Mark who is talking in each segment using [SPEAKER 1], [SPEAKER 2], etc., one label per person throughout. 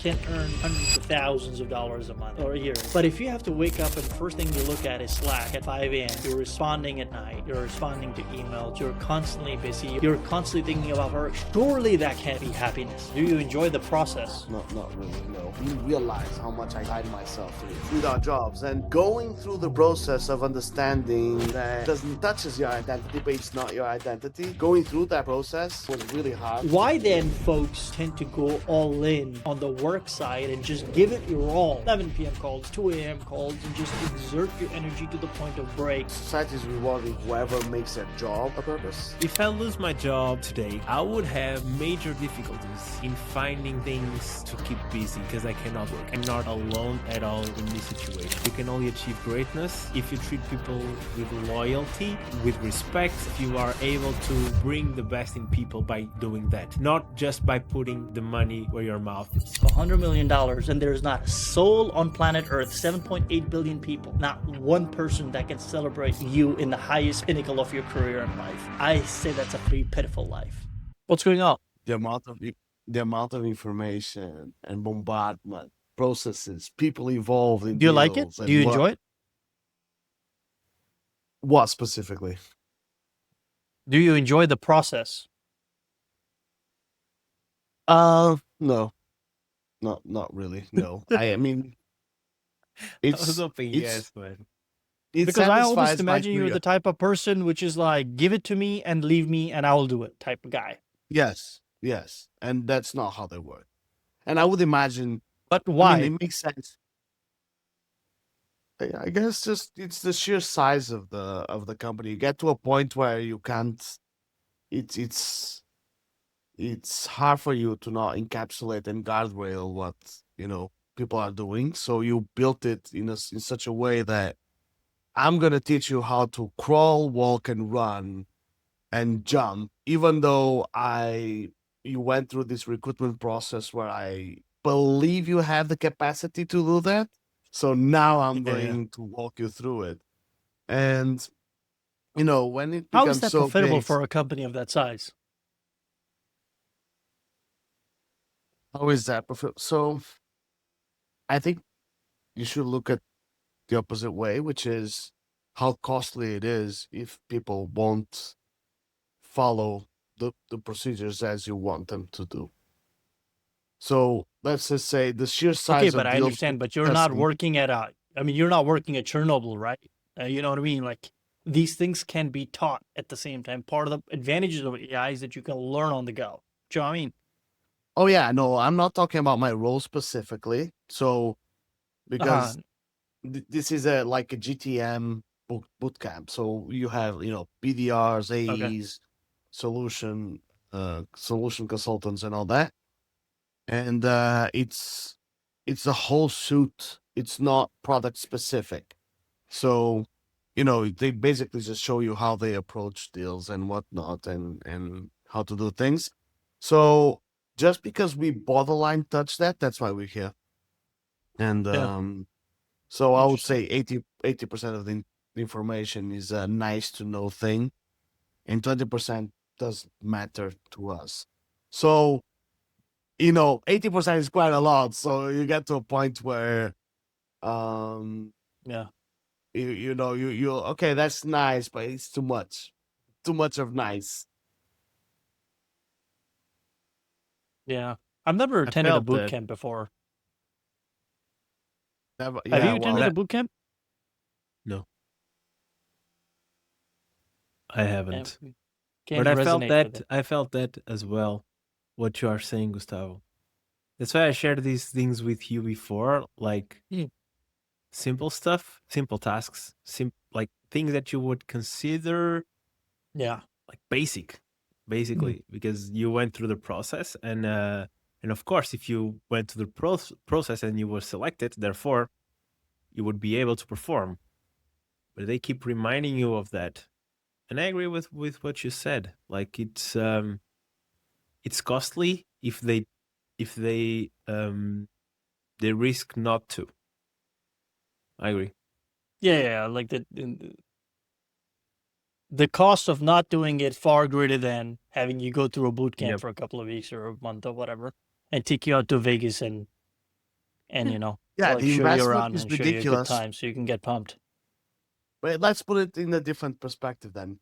[SPEAKER 1] can earn hundreds of thousands of dollars a month or a year. But if you have to wake up and the first thing you look at is Slack at 5 a.m., you're responding at night, you're responding to emails, you're constantly busy, you're constantly thinking about work, surely that can't be happiness. Do you enjoy the process?
[SPEAKER 2] Not really, no. We realize how much I tied myself through our jobs, and going through the process of understanding that doesn't touches your identity, but it's not your identity. Going through that process was really hard.
[SPEAKER 1] Why then folks tend to go all in on the work side and just give it your all? 11 p.m. calls, 2 a.m. calls, and just exert your energy to the point of break.
[SPEAKER 2] Society is rewarding whoever makes their job a purpose.
[SPEAKER 3] If I lose my job today, I would have major difficulties in finding things to keep busy because I cannot work. I'm not alone at all in this situation. You can only achieve greatness if you treat people with loyalty, with respect. You are able to bring the best in people by doing that, not just by putting the money where your mouth is.
[SPEAKER 1] $100 million, and there's not a soul on planet Earth, 7.8 billion people, not one person that can celebrate you in the highest pinnacle of your career and life. I say that's a pretty pitiful life. What's going on?
[SPEAKER 2] The amount of information and bombardment, processes, people involved in
[SPEAKER 1] Do you like it?
[SPEAKER 2] deals and
[SPEAKER 1] Do you enjoy it?
[SPEAKER 2] What specifically?
[SPEAKER 1] Do you enjoy the process?
[SPEAKER 2] No, not really. No, I mean,
[SPEAKER 3] I was hoping yes, but
[SPEAKER 2] it
[SPEAKER 1] Because I always
[SPEAKER 2] satisfies my
[SPEAKER 1] imagine you're the type of person which is like, give it to me and leave me and I will do it type of guy.
[SPEAKER 2] Yes, and that's not how they work. And I would imagine,
[SPEAKER 1] But
[SPEAKER 2] I
[SPEAKER 1] why?
[SPEAKER 2] mean, it makes sense. I guess just it's the sheer size of the company. You get to a point where you can't. It's hard for you to not encapsulate and guardrail what people are doing. So you built it in such a way that I'm gonna teach you how to crawl, walk, and run, and jump. Even though you went through this recruitment process where I believe you have the capacity to do that. So now I'm going to walk you through it. And when it
[SPEAKER 1] How
[SPEAKER 2] becomes
[SPEAKER 1] is that
[SPEAKER 2] so
[SPEAKER 1] profitable
[SPEAKER 2] big,
[SPEAKER 1] for a company of that size?
[SPEAKER 2] how is that so I think you should look at the opposite way, which is how costly it is if people won't follow the procedures as you want them to do. So let's just say the sheer size
[SPEAKER 1] Okay,
[SPEAKER 2] of
[SPEAKER 1] but I
[SPEAKER 2] deals
[SPEAKER 1] understand, but you're
[SPEAKER 2] has
[SPEAKER 1] not
[SPEAKER 2] some-
[SPEAKER 1] working at you're not working at Chernobyl, right? You know what I mean? Like, these things can be taught at the same time. Part of the advantages of AI is that you can learn on the go. Do you know what I mean?
[SPEAKER 2] Oh yeah, no, I'm not talking about my role specifically. So because this is like a GTM bootcamp. So you have, BDRs, AEs, solution consultants and all that. And it's a whole suit. It's not product specific. So, they basically just show you how they approach deals and whatnot and how to do things. So just because we borderline touch that, that's why we're here. And so I would say 80% of the information is a nice to know thing, and 20% does matter to us. So, 80% is quite a lot. So you get to a point where, you okay, that's nice, but it's too much of nice.
[SPEAKER 1] Yeah. I've never attended a
[SPEAKER 3] felt
[SPEAKER 1] boot
[SPEAKER 3] that.
[SPEAKER 1] camp before.
[SPEAKER 2] Have
[SPEAKER 1] Have you attended a boot camp?
[SPEAKER 3] No, I haven't.
[SPEAKER 1] Can't
[SPEAKER 3] But I felt
[SPEAKER 1] resonate with
[SPEAKER 3] that
[SPEAKER 1] it.
[SPEAKER 3] I felt that as well. What you are saying, Gustavo. That's why I shared these things with you before, like simple stuff, simple tasks, like things that you would consider
[SPEAKER 1] Yeah.
[SPEAKER 3] like basically, because you went through the process, and of course, if you went through the process and you were selected, therefore, you would be able to perform. But they keep reminding you of that, and I agree with what you said. Like it's costly if they risk not to. I agree.
[SPEAKER 1] Yeah, like the cost of not doing it far greater than having you go through a boot camp
[SPEAKER 3] Yep.
[SPEAKER 1] for a couple of weeks or a month or whatever and take you out to Vegas and and
[SPEAKER 2] Yeah,
[SPEAKER 1] like
[SPEAKER 2] the
[SPEAKER 1] show you
[SPEAKER 2] investment
[SPEAKER 1] around
[SPEAKER 2] is
[SPEAKER 1] and show you a good
[SPEAKER 2] ridiculous.
[SPEAKER 1] time so you can get pumped.
[SPEAKER 2] But let's put it in a different perspective then.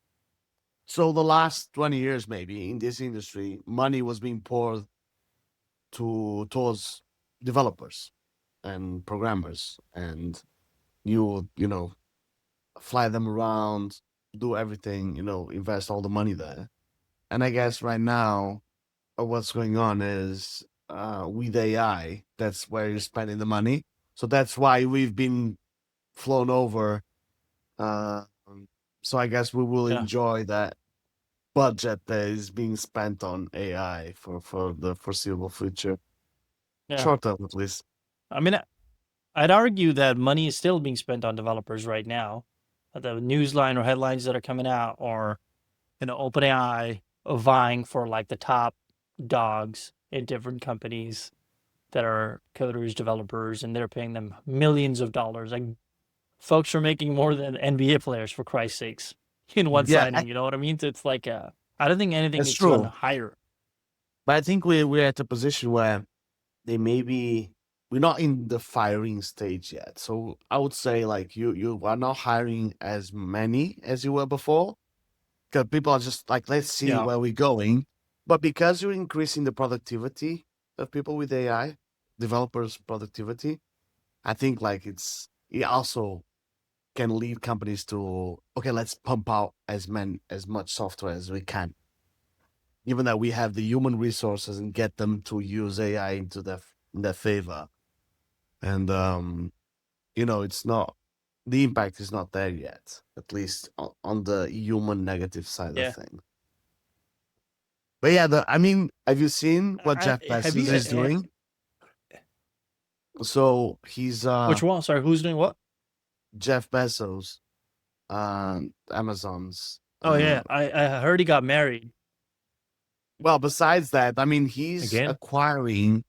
[SPEAKER 2] So the last 20 years, maybe in this industry, money was being poured towards developers and programmers, and you know fly them around, do everything, invest all the money there. And I guess right now, what's going on is with AI, that's where you're spending the money. So that's why we've been flown over. Uh, so I guess we will
[SPEAKER 1] Yeah,
[SPEAKER 2] enjoy that budget that is being spent on AI for the foreseeable future,
[SPEAKER 1] yeah.
[SPEAKER 2] short term at least.
[SPEAKER 1] I mean, I'd argue that money is still being spent on developers right now. The newsline or headlines that are coming out, or OpenAI vying for like the top dogs in different companies that are coders, developers, and they're paying them millions of dollars. Like folks are making more than NBA players, for Christ's sakes, in one
[SPEAKER 2] Yeah,
[SPEAKER 1] signing. You know what I mean? So it's like, I don't think anything
[SPEAKER 2] that's
[SPEAKER 1] is going
[SPEAKER 2] true.
[SPEAKER 1] higher.
[SPEAKER 2] But I think we're at a position where they maybe we're not in the firing stage yet. So I would say like you are not hiring as many as you were before, because people are just like, let's see
[SPEAKER 1] Yeah,
[SPEAKER 2] where we're going. But because you're increasing the productivity of people with AI, developers' productivity, I think like it also can lead companies to, okay, let's pump out as much software as we can, given that we have the human resources, and get them to use AI into their favor. And it's not, the impact is not there yet, at least on the human negative side of
[SPEAKER 1] yeah.
[SPEAKER 2] things. But yeah, I mean, have you seen what Jeff
[SPEAKER 1] Have
[SPEAKER 2] Bezos
[SPEAKER 1] you?
[SPEAKER 2] is doing? So he's
[SPEAKER 1] Which one? Sorry, who's doing what?
[SPEAKER 2] Jeff Bezos, Amazon's.
[SPEAKER 1] Oh yeah, I heard he got married.
[SPEAKER 2] Well, besides that, I mean, he's
[SPEAKER 3] Again?
[SPEAKER 2] acquiring,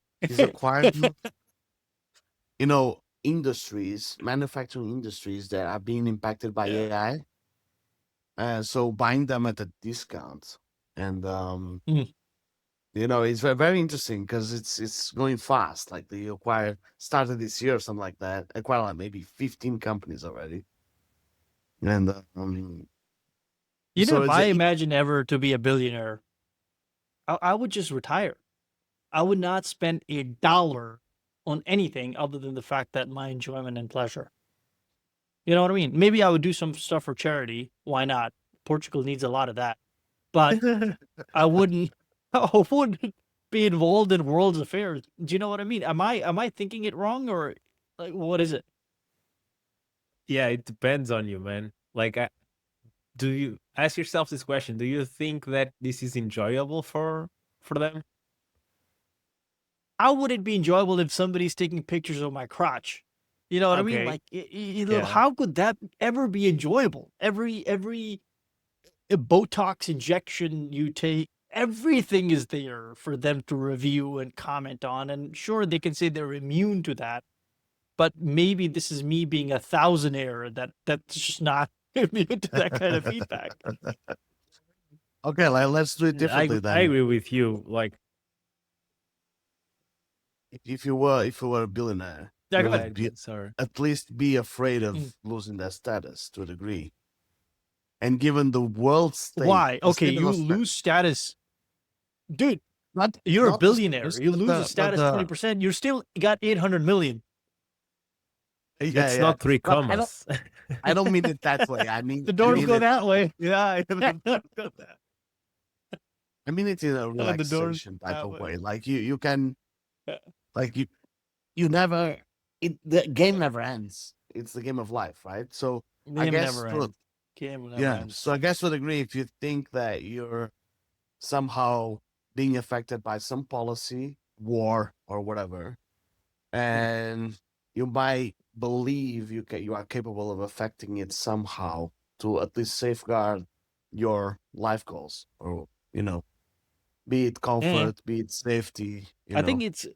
[SPEAKER 2] industries, manufacturing industries that are being impacted by
[SPEAKER 1] Yeah.
[SPEAKER 2] AI. So buying them at a discount, and
[SPEAKER 1] Mhm.
[SPEAKER 2] it's very, very interesting because it's going fast. Like they started this year or something like that. Acquired like maybe 15 companies already, and so
[SPEAKER 1] If
[SPEAKER 2] it's
[SPEAKER 1] I imagine ever to be a billionaire, I would just retire. I would not spend a dollar on anything other than the fact that my enjoyment and pleasure. You know what I mean? Maybe I would do some stuff for charity. Why not? Portugal needs a lot of that. But I wouldn't I wouldn't be involved in world's affairs. Do you know what I mean? Am I thinking it wrong, or like what is it?
[SPEAKER 3] Yeah, it depends on you, man. Like, do you ask yourself this question? Do you think that this is enjoyable for them?
[SPEAKER 1] How would it be enjoyable if somebody's taking pictures of my crotch? You know what I mean?
[SPEAKER 3] Okay.
[SPEAKER 1] Like,
[SPEAKER 3] Yeah.
[SPEAKER 1] how could that ever be enjoyable? Every Botox injection you take, everything is there for them to review and comment on. And sure, they can say they're immune to that, but maybe this is me being a thousandaire that's just not immune to that kind of feedback.
[SPEAKER 2] okay. Like let's do it
[SPEAKER 3] I
[SPEAKER 2] differently
[SPEAKER 3] I
[SPEAKER 2] then.
[SPEAKER 3] agree with you. Like,
[SPEAKER 2] If you were a billionaire,
[SPEAKER 1] Yeah,
[SPEAKER 2] you
[SPEAKER 1] go
[SPEAKER 3] go
[SPEAKER 1] ahead.
[SPEAKER 2] would
[SPEAKER 3] ahead. Sorry.
[SPEAKER 2] at least be afraid
[SPEAKER 1] Mm.
[SPEAKER 2] of losing that status to a degree. And given the world state,
[SPEAKER 1] Why?
[SPEAKER 2] the
[SPEAKER 1] Okay,
[SPEAKER 2] state of
[SPEAKER 1] you
[SPEAKER 2] Australia,
[SPEAKER 1] lose status, dude.
[SPEAKER 2] not
[SPEAKER 1] You're a
[SPEAKER 2] not the
[SPEAKER 1] billionaire.
[SPEAKER 2] status,
[SPEAKER 1] You lose a
[SPEAKER 2] but
[SPEAKER 1] status
[SPEAKER 2] the
[SPEAKER 1] 20%. You're still got 800 million.
[SPEAKER 2] yeah,
[SPEAKER 3] It's
[SPEAKER 2] yeah.
[SPEAKER 3] not three
[SPEAKER 2] But I don't
[SPEAKER 3] commas.
[SPEAKER 2] I don't mean it that way. I mean
[SPEAKER 1] The
[SPEAKER 2] I
[SPEAKER 1] doors
[SPEAKER 2] mean
[SPEAKER 1] go
[SPEAKER 2] it
[SPEAKER 1] that way. Yeah,
[SPEAKER 2] I mean it in a
[SPEAKER 1] the doors
[SPEAKER 2] relaxation type
[SPEAKER 1] that
[SPEAKER 2] of
[SPEAKER 1] way.
[SPEAKER 2] way. Like you can
[SPEAKER 1] Yeah.
[SPEAKER 2] like you never the game never ends. It's the game of life, right? So I
[SPEAKER 1] Game
[SPEAKER 2] guess
[SPEAKER 1] never ends. Game never
[SPEAKER 2] yeah.
[SPEAKER 1] ends.
[SPEAKER 2] So I guess to a degree, if you think that you're somehow being affected by some policy, war, or whatever, and you might believe you are capable of affecting it somehow to at least safeguard your life goals, or be it
[SPEAKER 1] Yeah.
[SPEAKER 2] comfort, be it safety.
[SPEAKER 1] I think it's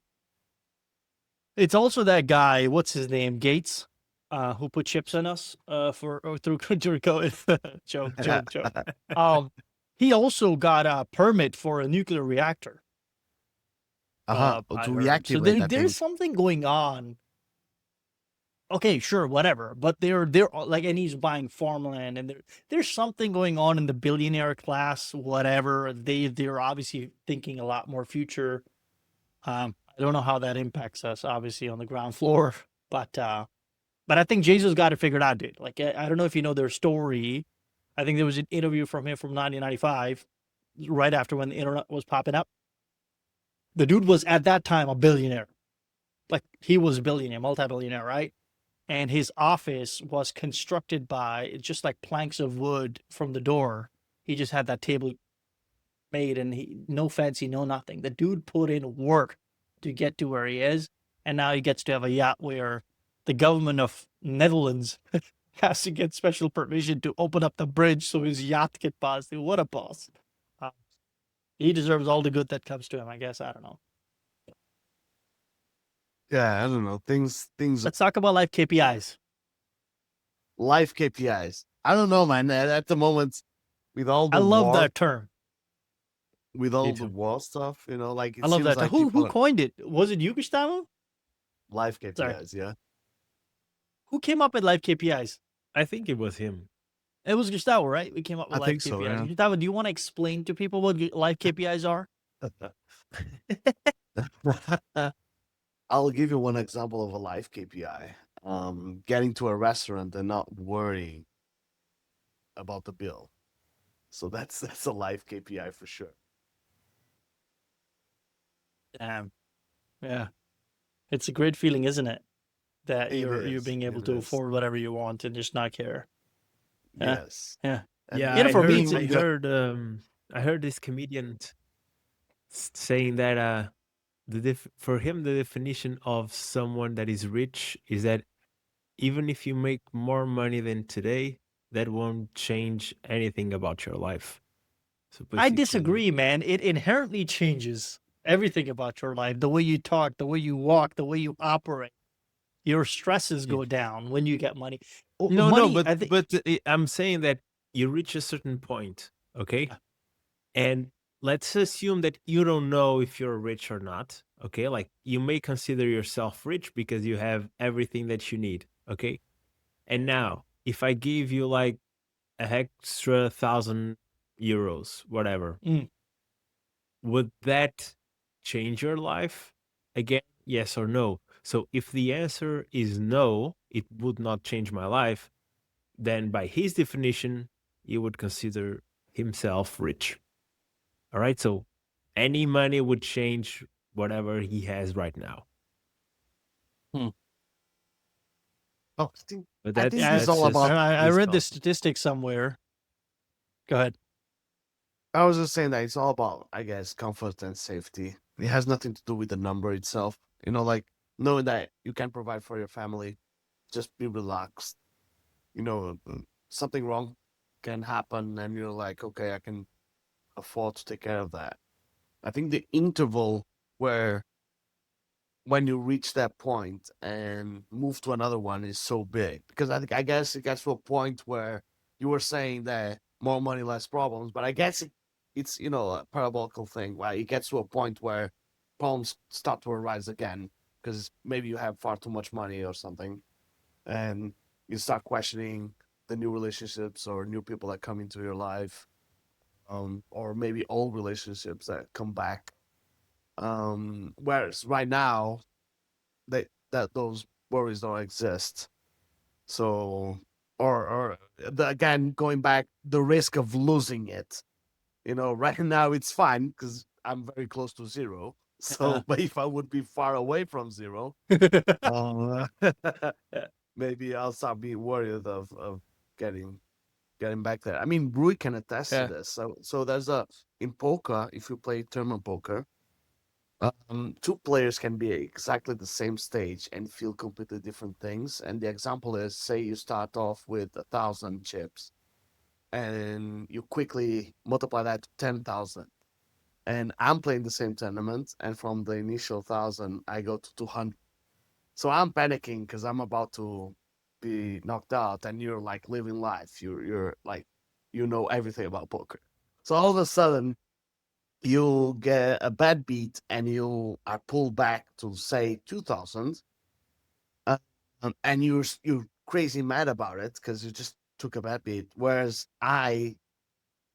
[SPEAKER 1] also that guy, what's his name, Gates, who put chips in us through COVID. Joke. Um, he also got a permit for a nuclear reactor.
[SPEAKER 2] To
[SPEAKER 1] I heard. So
[SPEAKER 2] reactivate, I
[SPEAKER 1] there's
[SPEAKER 2] think.
[SPEAKER 1] something going on. Okay, sure, whatever. But they're like, and he's buying farmland, and there's something going on in the billionaire class, whatever. They're obviously thinking a lot more future. I don't know how that impacts us, obviously, on the ground floor, but I think Jesus got it figured out, dude. Like, I don't know if you know their story. I think there was an interview from him from 1995, right after when the internet was popping up. The dude was at that time a billionaire. Like, he was a billionaire, multi-billionaire, right? And his office was constructed by just like planks of wood from the door. He just had that table made, and no fancy, no nothing. The dude put in work to get to where he is, and now he gets to have a yacht where the government of Netherlands has to get special permission to open up the bridge so his yacht can pass through. What a boss! Uh, he deserves all the good that comes to him, I guess. I don't know.
[SPEAKER 2] Yeah, I don't know. Things
[SPEAKER 1] Let's talk about life KPIs.
[SPEAKER 2] life KPIs. I don't know, man. At the moment, with all the
[SPEAKER 1] I love
[SPEAKER 2] war,
[SPEAKER 1] that term.
[SPEAKER 2] with all
[SPEAKER 3] Me
[SPEAKER 2] the
[SPEAKER 3] too.
[SPEAKER 2] war stuff, like it
[SPEAKER 1] I love
[SPEAKER 2] seems
[SPEAKER 1] that.
[SPEAKER 2] like
[SPEAKER 1] Who
[SPEAKER 2] people
[SPEAKER 1] coined it? Was it you, Gustavo?
[SPEAKER 2] life
[SPEAKER 1] Sorry.
[SPEAKER 2] KPIs. Yeah.
[SPEAKER 1] Who came up with life KPIs?
[SPEAKER 3] I think it was him.
[SPEAKER 1] It was Gustavo, right? We came up with
[SPEAKER 2] I
[SPEAKER 1] life
[SPEAKER 2] think
[SPEAKER 1] KPIs.
[SPEAKER 2] so, yeah.
[SPEAKER 1] Gustavo, do you want to explain to people what life KPIs are?
[SPEAKER 2] I'll give you one example of a life KPI. Getting to a restaurant and not worrying about the bill. So that's a life KPI for sure.
[SPEAKER 1] Damn. Yeah. It's a great feeling, isn't it? That
[SPEAKER 2] It
[SPEAKER 1] you're
[SPEAKER 2] is,
[SPEAKER 1] being able
[SPEAKER 2] it
[SPEAKER 1] to
[SPEAKER 2] is.
[SPEAKER 1] afford whatever you want and just not care. Yeah.
[SPEAKER 2] Yes.
[SPEAKER 1] Yeah.
[SPEAKER 2] And
[SPEAKER 3] Yeah,
[SPEAKER 1] You know,
[SPEAKER 3] I
[SPEAKER 1] for me,
[SPEAKER 3] heard.
[SPEAKER 1] it's
[SPEAKER 3] I heard this comedian saying that for him the definition of someone that is rich is that even if you make more money than today, that won't change anything about your life. So
[SPEAKER 1] I
[SPEAKER 3] basically,
[SPEAKER 1] disagree, man. It inherently changes everything about your life. The way you talk, the way you walk, the way you operate. Your stresses
[SPEAKER 3] Yeah.
[SPEAKER 1] go down when you get money.
[SPEAKER 3] No,
[SPEAKER 1] Money, I
[SPEAKER 3] but
[SPEAKER 1] think.
[SPEAKER 3] I'm saying that you reach a certain point, okay?
[SPEAKER 1] Yeah.
[SPEAKER 3] And let's assume that you don't know if you're rich or not, okay? Like you may consider yourself rich because you have everything that you need, okay? And now, if I give you like a extra 1,000 euros, whatever,
[SPEAKER 1] Mm.
[SPEAKER 3] would that change your life? Again, yes or no? So if the answer is no, it would not change my life, then by his definition, he would consider himself rich. All right. So any money would change whatever he has right now.
[SPEAKER 2] Oh,
[SPEAKER 3] But
[SPEAKER 2] I
[SPEAKER 3] that's
[SPEAKER 2] think
[SPEAKER 1] Yeah,
[SPEAKER 2] it's
[SPEAKER 3] that's
[SPEAKER 2] all
[SPEAKER 3] just
[SPEAKER 2] about.
[SPEAKER 1] I
[SPEAKER 3] his
[SPEAKER 1] read this
[SPEAKER 3] thought.
[SPEAKER 1] statistic somewhere. Go ahead.
[SPEAKER 2] I was just saying that it's all about, I guess, comfort and safety. It has nothing to do with the number itself. Like knowing that you can provide for your family, just be relaxed. Something wrong can happen, and you're like, okay, I can afford to take care of that. I think the interval where when you reach that point and move to another one is so big, because I guess it gets to a point where you were saying that more money, less problems, but I guess it's a parabolical thing, where it gets to a point where problems start to arise again because maybe you have far too much money or something, and you start questioning the new relationships or new people that come into your life, or maybe old relationships that come back. Whereas right now, that those worries don't exist. So, again, going back, the risk of losing it. Right now it's fine because I'm very close to zero. So, but if I would be far away from zero, uh, maybe I'll start being worried of getting back there. I mean, Rui can attest to
[SPEAKER 1] Yeah.
[SPEAKER 2] this. So there's in poker, if you play tournament poker, two players can be exactly the same stage and feel completely different things. And the example is, say you start off with 1,000 chips, and you quickly multiply that to 10,000. And I'm playing the same tournament, and from the initial 1,000, I go to 200. So I'm panicking because I'm about to be knocked out, and you're like living life. You're like, everything about poker. So all of a sudden, you get a bad beat and you are pulled back to say 2000, uh, and you're crazy mad about it because you just took a bad beat. Whereas I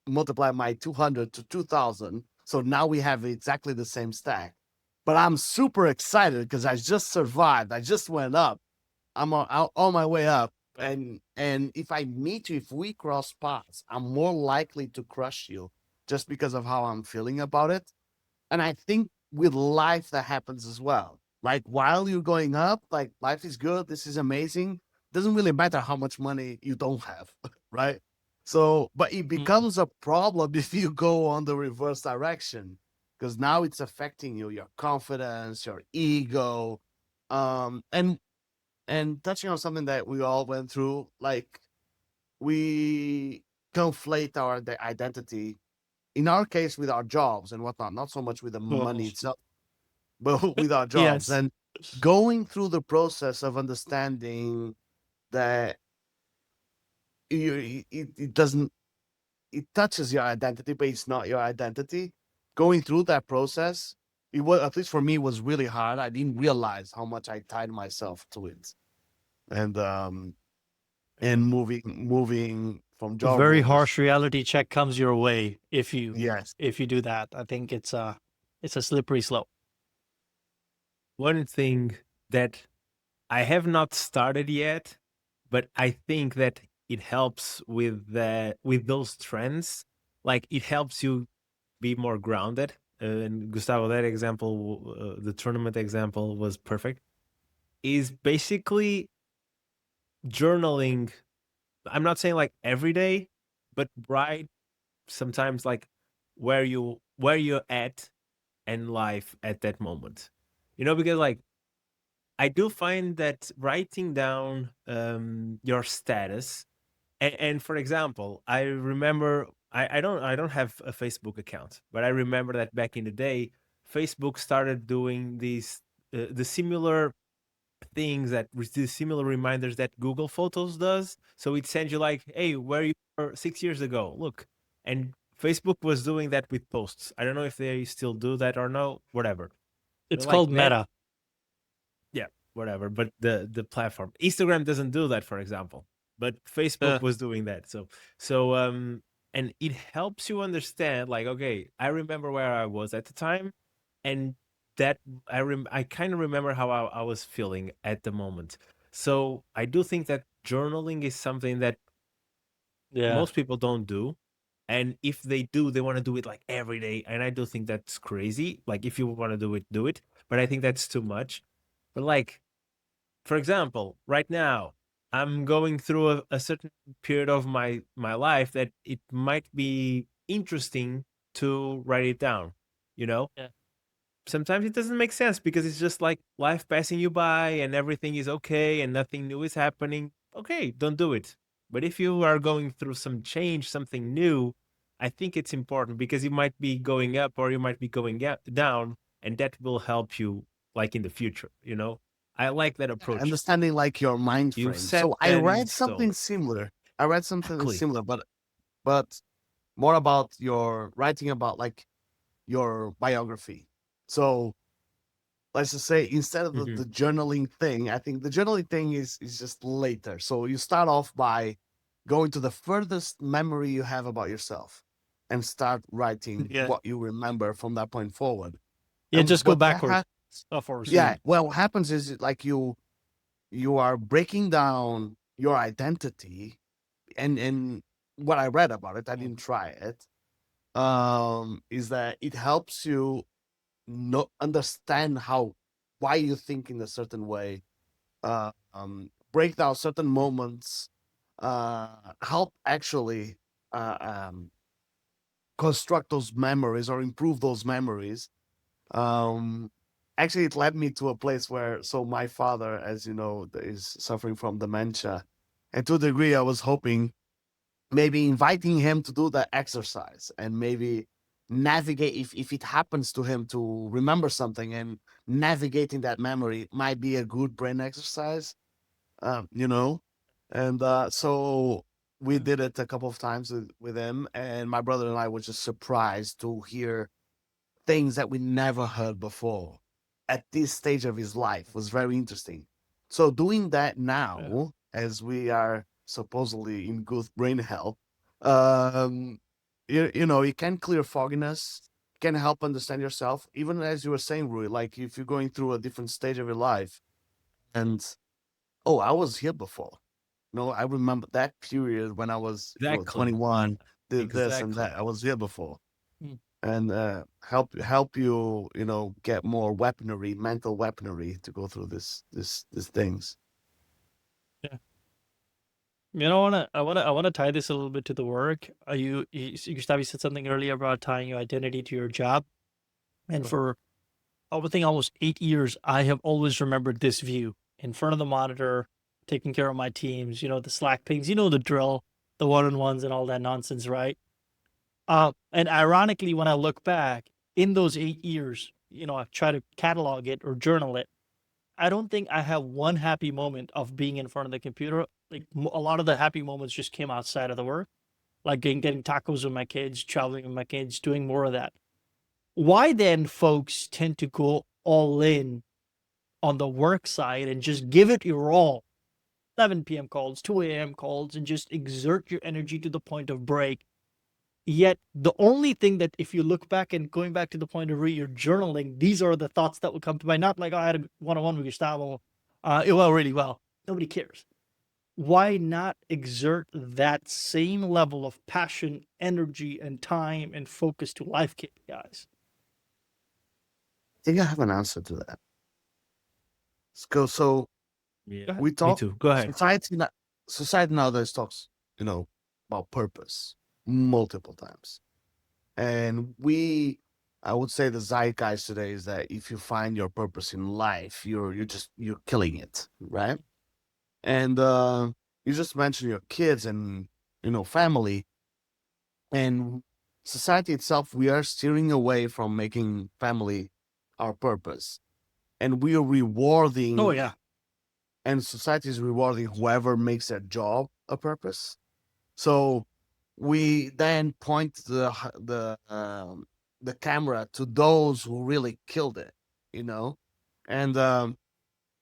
[SPEAKER 2] multiply my 200 to 2000, so now we have exactly the same stack. But I'm super excited because I just survived. I just went up. I'm on my way up, and if I meet you, if we cross paths, I'm more likely to crush you just because of how I'm feeling about it. And I think with life that happens as well. Like while you're going up, like life is good, this is amazing. Doesn't really matter how much money you don't have, right? So, but it
[SPEAKER 1] Mm.
[SPEAKER 2] becomes a problem if you go on the reverse direction, because now it's affecting you, your confidence, your ego, um, and and touching on something that we all went through, like we conflate our identity in our case with our jobs and whatnot, not so much with the
[SPEAKER 1] Oh,
[SPEAKER 2] money itself, but with our jobs.
[SPEAKER 1] yes.
[SPEAKER 2] And going through the process of understanding that it doesn't, it touches your identity, but it's not your identity. Going through that process, it was, at least for me, was really hard. I didn't realize how much I tied myself to it. And moving from
[SPEAKER 1] A
[SPEAKER 2] job
[SPEAKER 1] very
[SPEAKER 2] roles.
[SPEAKER 1] harsh reality check comes your way
[SPEAKER 2] Yes.
[SPEAKER 1] if you do that. I think it's a slippery slope.
[SPEAKER 3] One thing that I have not started yet, but I think that it helps with those trends. Like it helps you be more grounded. And Gustavo, that example, the tournament example was perfect. Is basically journaling. I'm not saying like every day, but write sometimes like where you're at in life at that moment. Because like I do find that writing down your status, and for example, I remember I don't have a Facebook account, but I remember that back in the day, Facebook started doing these the similar things the similar reminders that Google Photos does. So it sends you like, hey, where you were 6 years ago, look. And Facebook was doing that with posts. I don't know if they still do that or no, whatever.
[SPEAKER 1] It's
[SPEAKER 3] But like
[SPEAKER 1] called
[SPEAKER 3] that,
[SPEAKER 1] meta.
[SPEAKER 3] yeah, whatever. But the platform, Instagram doesn't do that, for example. But Facebook
[SPEAKER 1] Uh,
[SPEAKER 3] was doing that. So and it helps you understand, like, okay, I remember where I was at the time, and that I kind of remember how I was feeling at the moment. So I do think that journaling is something that
[SPEAKER 1] yeah.
[SPEAKER 3] most people don't do. And if they do, they want to do it like every day. And I do think that's crazy. Like if you want to do it, do it. But I think that's too much. But like, for example, right now, I'm going through a certain period of my life that it might be interesting to write it down, you know?
[SPEAKER 1] Yeah.
[SPEAKER 3] Sometimes it doesn't make sense because it's just like life passing you by and everything is okay and nothing new is happening. Okay, don't do it. But if you are going through some change, something new, I think it's important because you might be going up or you might be going down, and that will help you like in the future. I like that approach.
[SPEAKER 2] Understanding like your mind
[SPEAKER 3] You
[SPEAKER 2] frame.
[SPEAKER 3] set
[SPEAKER 2] So I
[SPEAKER 3] that in
[SPEAKER 2] read
[SPEAKER 3] stone.
[SPEAKER 2] something similar. I read something
[SPEAKER 3] Exactly.
[SPEAKER 2] similar, but more about your writing about like your biography. So let's just say instead of
[SPEAKER 3] Hmm.
[SPEAKER 2] the journaling thing, I think the journaling thing is just later. So you start off by going to the furthest memory you have about yourself and start writing
[SPEAKER 1] Yeah.
[SPEAKER 2] what you remember from that point forward.
[SPEAKER 1] Yeah,
[SPEAKER 2] And
[SPEAKER 1] just go
[SPEAKER 2] what that
[SPEAKER 1] backwards. Forward.
[SPEAKER 2] yeah, well, what happens is like you are breaking down your identity, and what I read about it, I didn't try it, is that it helps you understand how why you think in a certain way, break down certain moments, help actually uh, um, construct those memories or improve those memories. um Actually, it led me to a place where, so my father, as you know, is suffering from dementia, and to a degree I was hoping maybe inviting him to do that exercise and maybe navigate, if it happens to him to remember something, and navigating that memory might be a good brain exercise, you know. And so we did it a couple of times with him, and my brother and I were just surprised to hear things that we never heard before at this stage of his life was very interesting. So doing that now, as we are supposedly in good brain health, um, it can clear fogginess, can help understand yourself, even as you were saying, Rui, like if you're going through a different stage of your life and, oh, I was here before. I remember that period when I was
[SPEAKER 3] Exactly.
[SPEAKER 2] 21, did this and
[SPEAKER 3] Exactly.
[SPEAKER 2] that. I was here before.
[SPEAKER 1] Mm.
[SPEAKER 2] And help you, get more weaponry, mental weaponry to go through these things.
[SPEAKER 1] Yeah. I wanna tie this a little bit to the work. Gustavo, you said something earlier about tying your identity to your job. And for I would think almost 8 years, I have always remembered this view in front of the monitor, taking care of my teams, the Slack pings, the drill, the one-on-ones and all that nonsense, right? And ironically, when I look back in those 8 years, I've tried to catalog it or journal it. I don't think I have one happy moment of being in front of the computer. Like a lot of the happy moments just came outside of the work, like getting tacos with my kids, traveling with my kids, doing more of that. Why then folks tend to go all in on the work side and just give it your all? 7 p.m. calls, 2 a.m. calls, and just exert your energy to the point of break. Yet the only thing that if you look back and going back to the point of your journaling, these are the thoughts that would come to mind. Not like, oh, I had a one-on-one with Gustavo. It went really well. Nobody cares. Why not exert that same level of passion, energy, and time and focus to life KPIs?
[SPEAKER 2] I think I have an answer to that. Let's go. So
[SPEAKER 3] Yeah.
[SPEAKER 2] we
[SPEAKER 3] Me
[SPEAKER 2] talk
[SPEAKER 3] too. Go ahead.
[SPEAKER 2] society nowadays talks, about purpose multiple times. And I would say the zeitgeist today is that if you find your purpose in life, you're killing it, right? And you just mentioned your kids and family and society itself. We are steering away from making family our purpose, and we are
[SPEAKER 1] Oh,
[SPEAKER 2] rewarding,
[SPEAKER 1] yeah.
[SPEAKER 2] and society is rewarding whoever makes their job a purpose. So we then point the camera to those who really killed it, and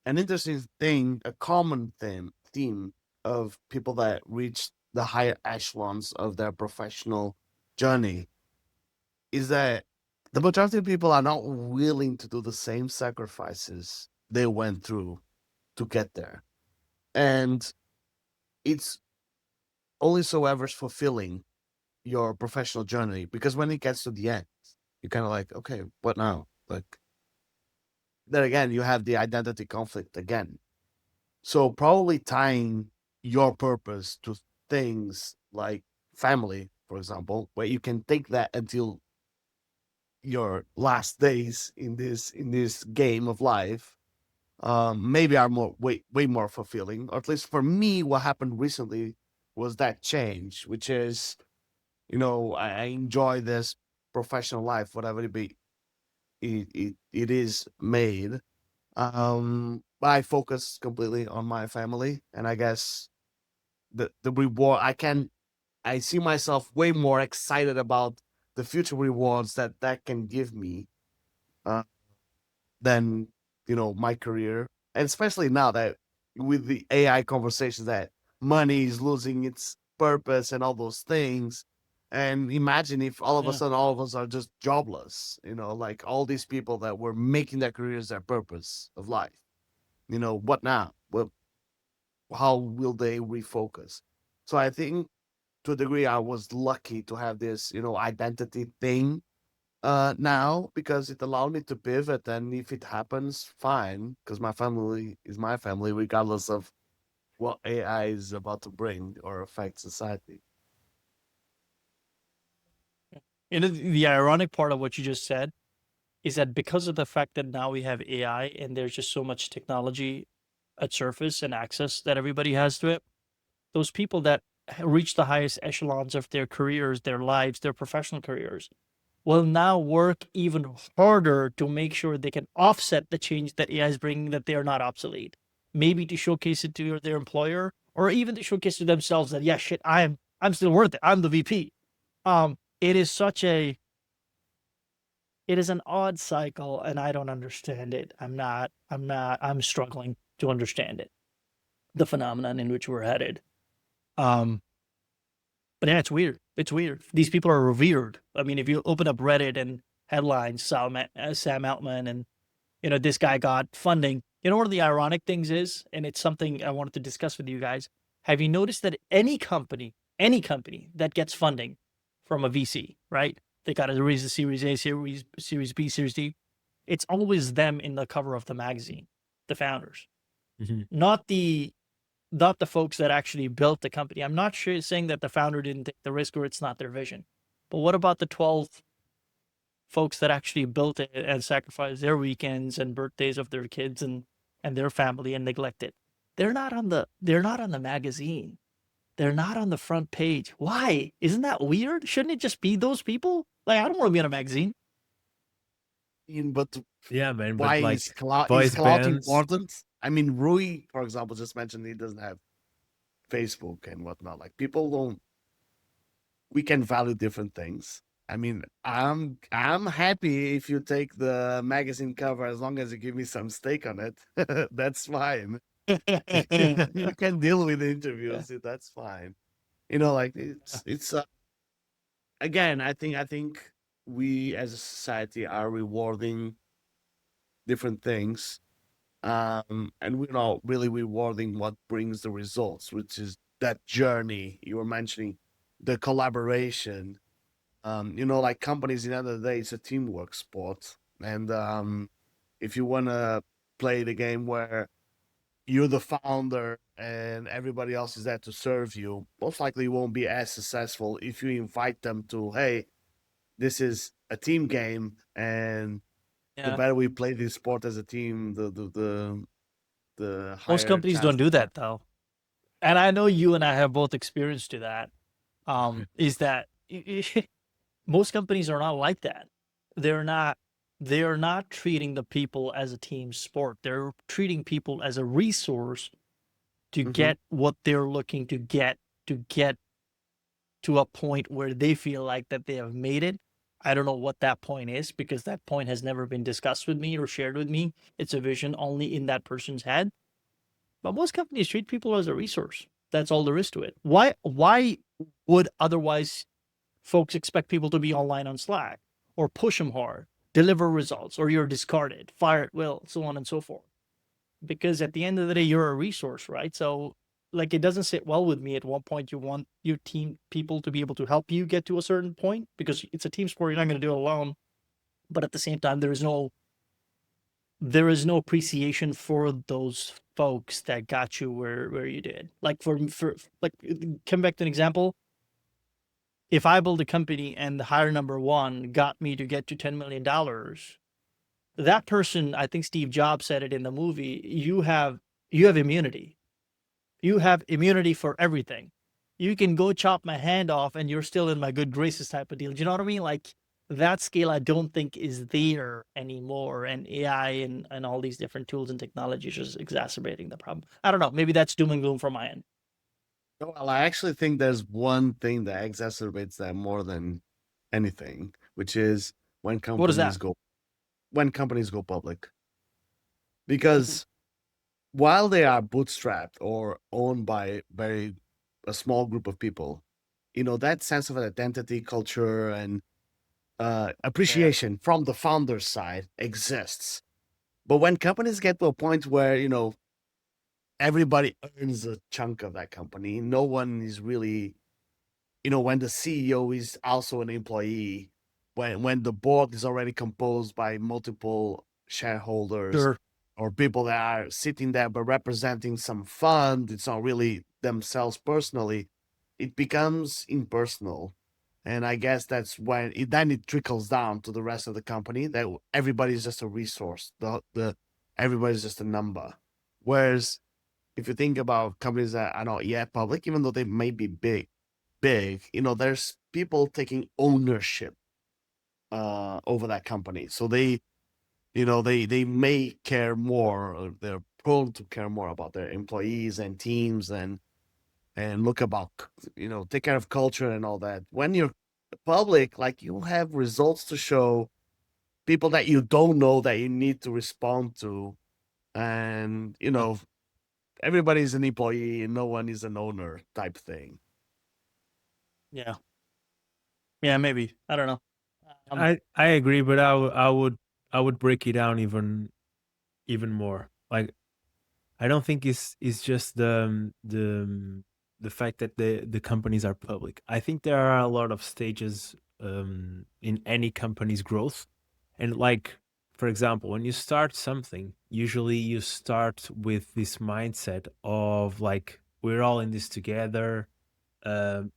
[SPEAKER 2] an interesting thing, a common theme of people that reach the higher echelons of their professional journey is that the majority of people are not willing to do the same sacrifices they went through to get there. And it's only so ever fulfilling your professional journey, because when it gets to the end, you're kind of like, okay, what now? Like, then again, you have the identity conflict again. So probably tying your purpose to things like family, for example, where you can take that until your last days in this game of life, maybe are way more fulfilling. Or at least for me, what happened recently was that change, which is, I enjoy this professional life, whatever it is made. I focus completely on my family, and I guess the reward I see myself way more excited about the future rewards that can give me, uh, than my career, and especially now that with the AI conversations that money is losing its purpose and all those things. And imagine if all of a
[SPEAKER 1] Yeah.
[SPEAKER 2] sudden all of us are just jobless, like all these people that were making their careers their purpose of life. What now? Well, how will they refocus? So I think to a degree I was lucky to have this, identity thing now, because it allowed me to pivot, and if it happens, fine, because my family is my family, regardless of what AI is about to bring or affect society.
[SPEAKER 1] The ironic part of what you just said is that because of the fact that now we have AI and there's just so much technology at surface and access that everybody has to it, those people that reach the highest echelons of their careers, their lives, their professional careers, will now work even harder to make sure they can offset the change that AI is bringing, that they are not obsolete. Maybe to showcase it to their employer, or even to showcase to themselves that, yeah, shit, I'm still worth it. I'm the VP. It is such a It is an odd cycle, and I don't understand it. I'm struggling to understand it, the phenomenon in which we're headed. But yeah, it's weird. It's weird. These people are revered. I mean, if you open up Reddit and headlines, Sam Altman, and this guy got funding. You know, one of the ironic things is, and it's something I wanted to discuss with you guys. Have you noticed that any company that gets funding from a VC, right? They got to raise the Series A, Series B, Series D. It's always them in the cover of the magazine, the founders, not the folks that actually built the company. I'm not sure saying that the founder didn't take the risk or it's not their vision, but what about the 12 folks that actually built it and sacrificed their weekends and birthdays of their kids and their family and neglect it? They're not on the magazine. They're not on the front page. Why? Isn't that weird? Shouldn't it just be those people? Like, I don't want to be on a magazine.
[SPEAKER 2] But
[SPEAKER 3] yeah, man.
[SPEAKER 2] Why
[SPEAKER 3] But like,
[SPEAKER 2] is clout
[SPEAKER 3] boys bands,
[SPEAKER 2] important? I mean, Rui, for example, just mentioned he doesn't have Facebook and whatnot. Like, people don't. We can value different things. I mean, I'm happy if you take the magazine cover as long as you give me some stake on it. That's fine. You can deal with the interviews. That's fine. Like it's again. I think we as a society are rewarding different things, and we're not really rewarding what brings the results, which is that journey you were mentioning, the collaboration. Like companies, in the end of the day, it's a teamwork sport. And if you want to play the game where you're the founder and everybody else is there to serve you, most likely you won't be as successful if you invite them to, hey, this is a team game, and the better we play this sport as a team, the higher
[SPEAKER 1] most companies don't do that, though. And I know you and I have both experience to that. Is that most companies are not like that. They're not treating the people as a team sport. They're treating people as a resource to get what they're looking to get to a point where they feel like that they have made it. I don't know what that point is, because that point has never been discussed with me or shared with me. It's a vision only in that person's head. But most companies treat people as a resource. That's all there is to it. Why would otherwise folks expect people to be online on Slack or push them hard, deliver results, or you're discarded, fire at will, so on and so forth? Because at the end of the day, you're a resource, right? So, like, it doesn't sit well with me. At one point, you want your team people to be able to help you get to a certain point, because it's a team sport. You're not going to do it alone. But at the same time, there is no appreciation for those folks that got you where you did. Like, for like, come back to an example. If I build a company and the hire number one got me to get to $10 million, that person, I think Steve Jobs said it in the movie, you have immunity. You have immunity for everything. You can go chop my hand off and you're still in my good graces type of deal. Do you know what I mean? Like, that scale, I don't think is there anymore. And AI and all these different tools and technologies is exacerbating the problem. I don't know. Maybe that's doom and gloom from my end.
[SPEAKER 2] Well, I actually think there's one thing that exacerbates that more than anything, which is when companies go public. Because while they are bootstrapped or owned by a small group of people, that sense of identity, culture, and appreciation from the founder's side exists. But when companies get to a point where, everybody earns a chunk of that company, no one is really, when the CEO is also an employee, when the board is already composed by multiple shareholders or people that are sitting there but representing some fund, it's not really themselves personally, it becomes impersonal. And I guess that's when it trickles down to the rest of the company, that everybody's just a resource. Everybody's just a number. Whereas if you think about companies that are not yet public, even though they may be big, there's people taking ownership over that company. So they may care more, or they're prone to care more about their employees and teams and look about, take care of culture and all that. When you're public, like, you have results to show, people that you don't know that you need to respond to. And, everybody's an employee and no one is an owner type thing.
[SPEAKER 1] Yeah. Yeah, maybe. I don't know.
[SPEAKER 3] I agree, but I would break it down even more. Like, I don't think it's just the fact that the companies are public. I think there are a lot of stages in any company's growth, and like, for example, when you start something, usually you start with this mindset of like, we're all in this together.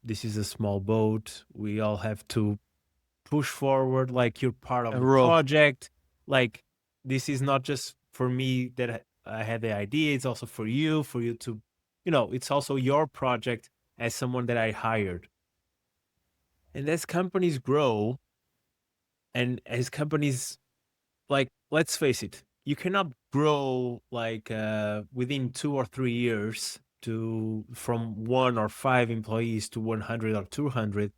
[SPEAKER 3] This is a small boat. We all have to push forward, like you're part of
[SPEAKER 1] A
[SPEAKER 3] the
[SPEAKER 1] row.
[SPEAKER 3] project. Like, this is not just for me that I had the idea, it's also for you to, it's also your project as someone that I hired. And as companies grow, and as companies, like, let's face it, you cannot grow like within 2 or 3 years from 1 or 5 employees to 100 or 200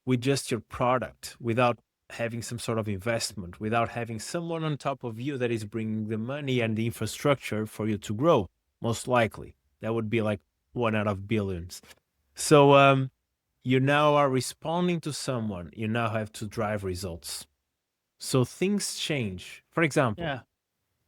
[SPEAKER 3] with just your product, without having some sort of investment, without having someone on top of you that is bringing the money and the infrastructure for you to grow. Most likely that would be like 1 out of billions. So you now are responding to someone, you now have to drive results. So things change. For example,
[SPEAKER 1] Yeah.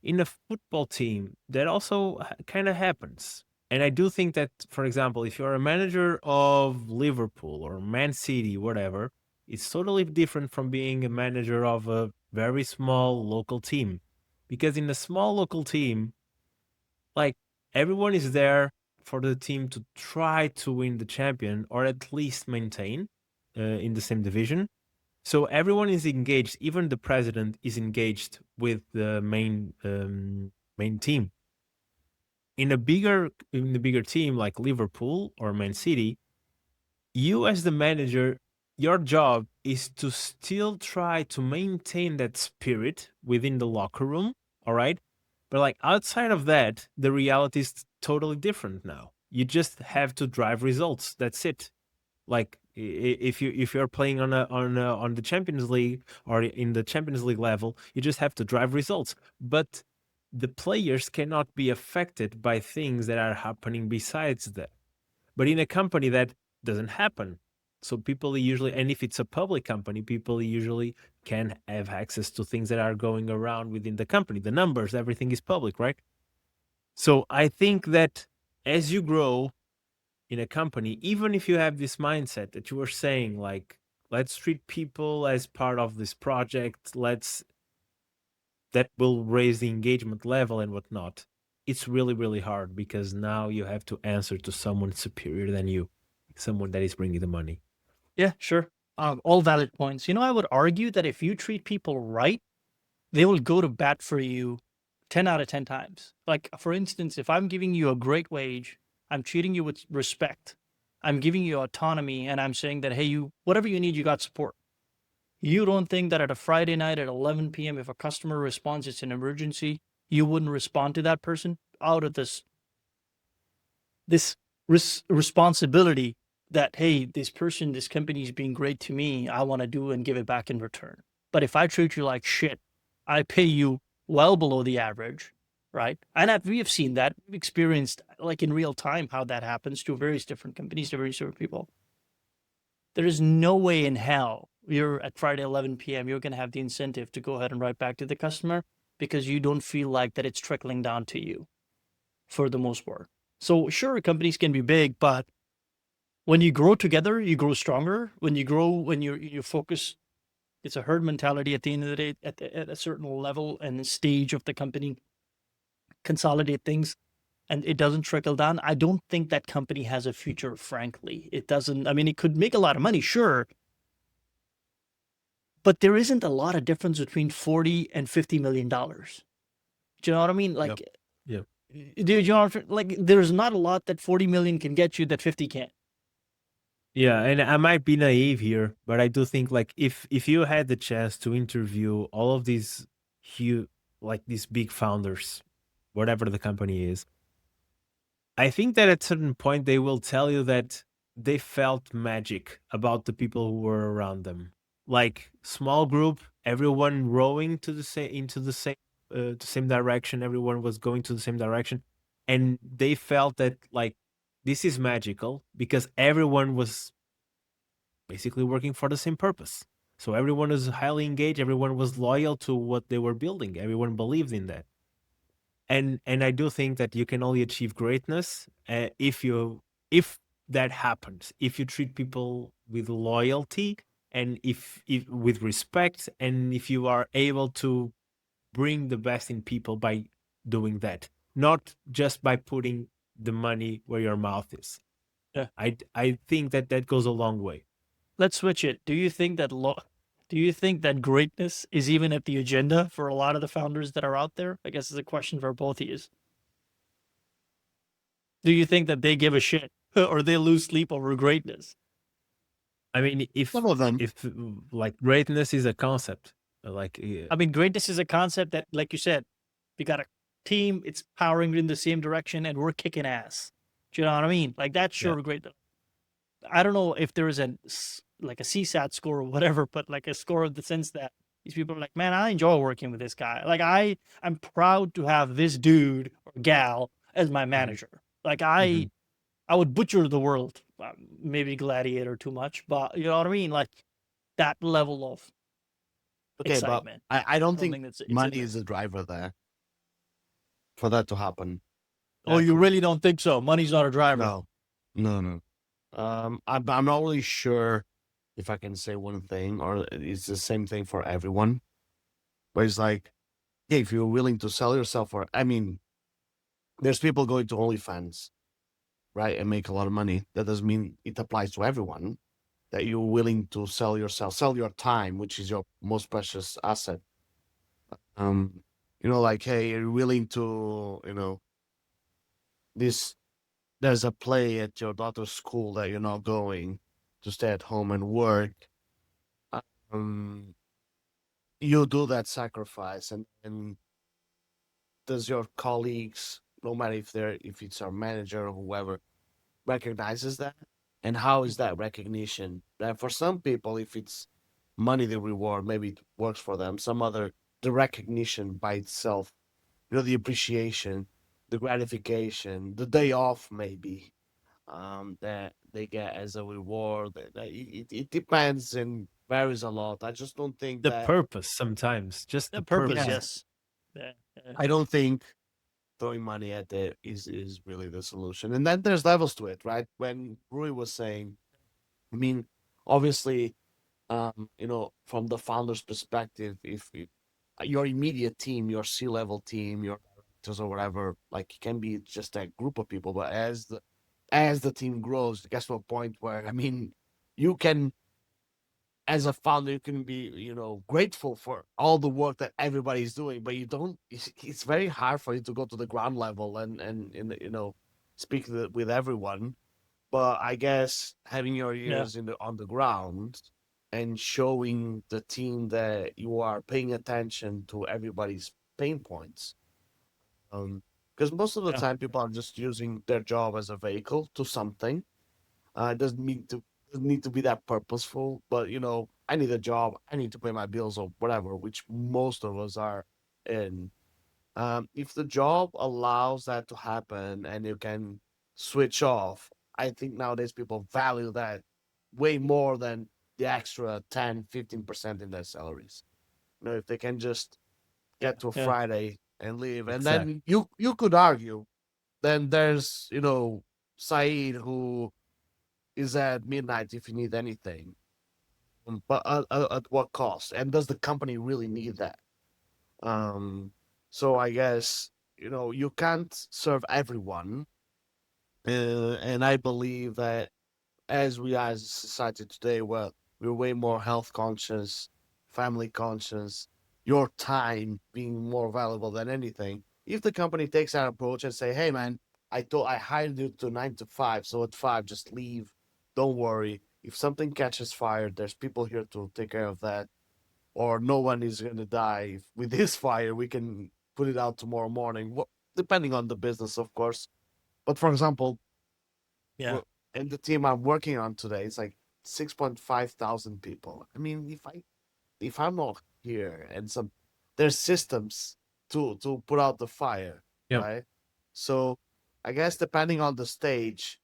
[SPEAKER 3] in a football team, that also kind of happens. And I do think that, for example, if you're a manager of Liverpool or Man City, whatever, it's totally different from being a manager of a very small local team. Because in a small local team, like, everyone is there for the team to try to win the champion, or at least maintain in the same division. So everyone is engaged. Even the president is engaged with the main team. In the bigger team like Liverpool or Man City, you as the manager, your job is to still try to maintain that spirit within the locker room, all right? But like, outside of that, the reality is totally different now. You just have to drive results. That's it. Like, if you're playing on the Champions League or in the Champions League level, you just have to drive results. But the players cannot be affected by things that are happening besides that. But in a company, that doesn't happen. So people usually, and if it's a public company, people usually can have access to things that are going around within the company. The numbers, everything is public, right? So I think that as you grow in a company, even if you have this mindset that you were saying, like, let's treat people as part of this project, that will raise the engagement level and whatnot, it's really, really hard, because now you have to answer to someone superior than you, someone that is bringing the money.
[SPEAKER 1] Yeah, sure. All valid points. I would argue that if you treat people right, they will go to bat for you 10 out of 10 times. Like, for instance, if I'm giving you a great wage, I'm treating you with respect, I'm giving you autonomy, and I'm saying that, hey, whatever you need, you got support. You don't think that at a Friday night at 11 p.m., if a customer responds, it's an emergency, you wouldn't respond to that person out of this responsibility that, hey, this company is being great to me, I want to do and give it back in return. But if I treat you like shit, I pay you well below the average, right? And we have seen that, we've experienced like in real time how that happens to various different companies, to various different people. There is no way in hell you're at Friday 11 p.m. you're going to have the incentive to go ahead and write back to the customer, because you don't feel like that it's trickling down to you for the most part. So sure, companies can be big, but when you grow together, you grow stronger. When you focus, it's a herd mentality at the end of the day, at a certain level and stage of the company, consolidate things, and it doesn't trickle down. I don't think that company has a future, frankly. It doesn't. I mean, it could make a lot of money, sure, but there isn't a lot of difference between $40 and $50 million. Do you know what I mean? Like,
[SPEAKER 3] Yep.
[SPEAKER 1] do you know, like, there's not a lot that 40 million can get you that 50 can't.
[SPEAKER 3] Yeah, and I might be naive here, but I do think, like, if you had the chance to interview all of these huge, like, these big founders, whatever the company is, I think that at a certain point they will tell you that they felt magic about the people who were around them. Like, small group, everyone rowing to the same direction. Everyone was going to the same direction, and they felt that like this is magical because everyone was basically working for the same purpose. So everyone was highly engaged. Everyone was loyal to what they were building. Everyone believed in that. And I do think that you can only achieve greatness if that happens, if you treat people with loyalty and if with respect, and if you are able to bring the best in people by doing that, not just by putting the money where your mouth is.
[SPEAKER 1] Yeah.
[SPEAKER 3] I think that that goes a long way.
[SPEAKER 1] Let's switch it. Do you think that greatness is even at the agenda for a lot of the founders that are out there? I guess it's a question for both of you. Do you think that they give a shit or they lose sleep over greatness?
[SPEAKER 3] I mean, if
[SPEAKER 2] Some of them.
[SPEAKER 3] like greatness is a concept, like
[SPEAKER 1] I mean, greatness is a concept that, like you said, we got a team, it's powering in the same direction, and we're kicking ass. Do you know what I mean? Like, that's sure great. I don't know if there is like a CSAT score or whatever, but like a score of the sense that these people are like, man, I enjoy working with this guy. Like, I'm proud to have this dude or gal as my manager. Like, I would butcher the world, maybe gladiator too much, but you know what I mean? Like, that level of
[SPEAKER 2] Okay,
[SPEAKER 1] excitement.
[SPEAKER 2] but I don't
[SPEAKER 1] think
[SPEAKER 2] think
[SPEAKER 1] it's
[SPEAKER 2] money
[SPEAKER 1] in
[SPEAKER 2] is the driver there for that to happen.
[SPEAKER 1] Oh, you really don't think so? Money's not a driver.
[SPEAKER 2] No, no. I'm not really sure if I can say one thing or it's the same thing for everyone. But it's like, yeah, if you're willing to sell yourself for, I mean, there's people going to OnlyFans, right, and make a lot of money. That doesn't mean it applies to everyone. That you're willing to sell yourself, sell your time, which is your most precious asset. Like, hey, you're willing to, this. There's a play at your daughter's school that you're not going to stay at home and work. Um, you do that sacrifice, and does your colleagues, no matter if it's our manager or whoever, recognizes that? And how is that recognition? And for some people, if it's money, the reward, maybe it works for them. Some other, the recognition by itself, the appreciation, the gratification, the day off, maybe that they get as a reward. It depends and varies a lot. I just don't think
[SPEAKER 3] the
[SPEAKER 2] that.
[SPEAKER 3] purpose sometimes, just
[SPEAKER 1] The
[SPEAKER 3] the
[SPEAKER 1] purpose,
[SPEAKER 3] purpose.
[SPEAKER 1] yes. Yeah.
[SPEAKER 2] I don't think throwing money at it is really the solution. And then there's levels to it, right? When Rui was saying, I mean, obviously, from the founder's perspective, if your immediate team, your C-level team, your directors or whatever, like it can be just a group of people, but as the team grows, it gets to a point where, I mean, you can, as a founder, you can be, grateful for all the work that everybody's doing, but you don't, it's very hard for you to go to the ground level and speak with everyone. But I guess having your ears on the ground and showing the team that you are paying attention to everybody's pain points. Because most of the time people are just using their job as a vehicle to something. It doesn't need to be that purposeful, but I need a job, I need to pay my bills or whatever, which most of us are in. If the job allows that to happen and you can switch off, I think nowadays people value that way more than the extra 10-15% in their salaries. If they can just get to a Friday and leave. And then you could argue, then there's, Saeed who is at midnight if you need anything. But at what cost? And does the company really need that? So I guess, you can't serve everyone. And I believe that as we are as a society today, well, we're way more health conscious, family conscious, your time being more valuable than anything. If the company takes that approach and say, hey man, I hired you to 9 to 5, so at 5 just leave. Don't worry. If something catches fire, there's people here to take care of that. Or no one is gonna die with this fire. We can put it out tomorrow morning. Depending on the business, of course. But for example, and the team I'm working on today, it's like 6,500 people. I mean, if I'm not here, and there's systems to put out the fire,
[SPEAKER 3] Yep.
[SPEAKER 2] right? So I guess depending on the stage,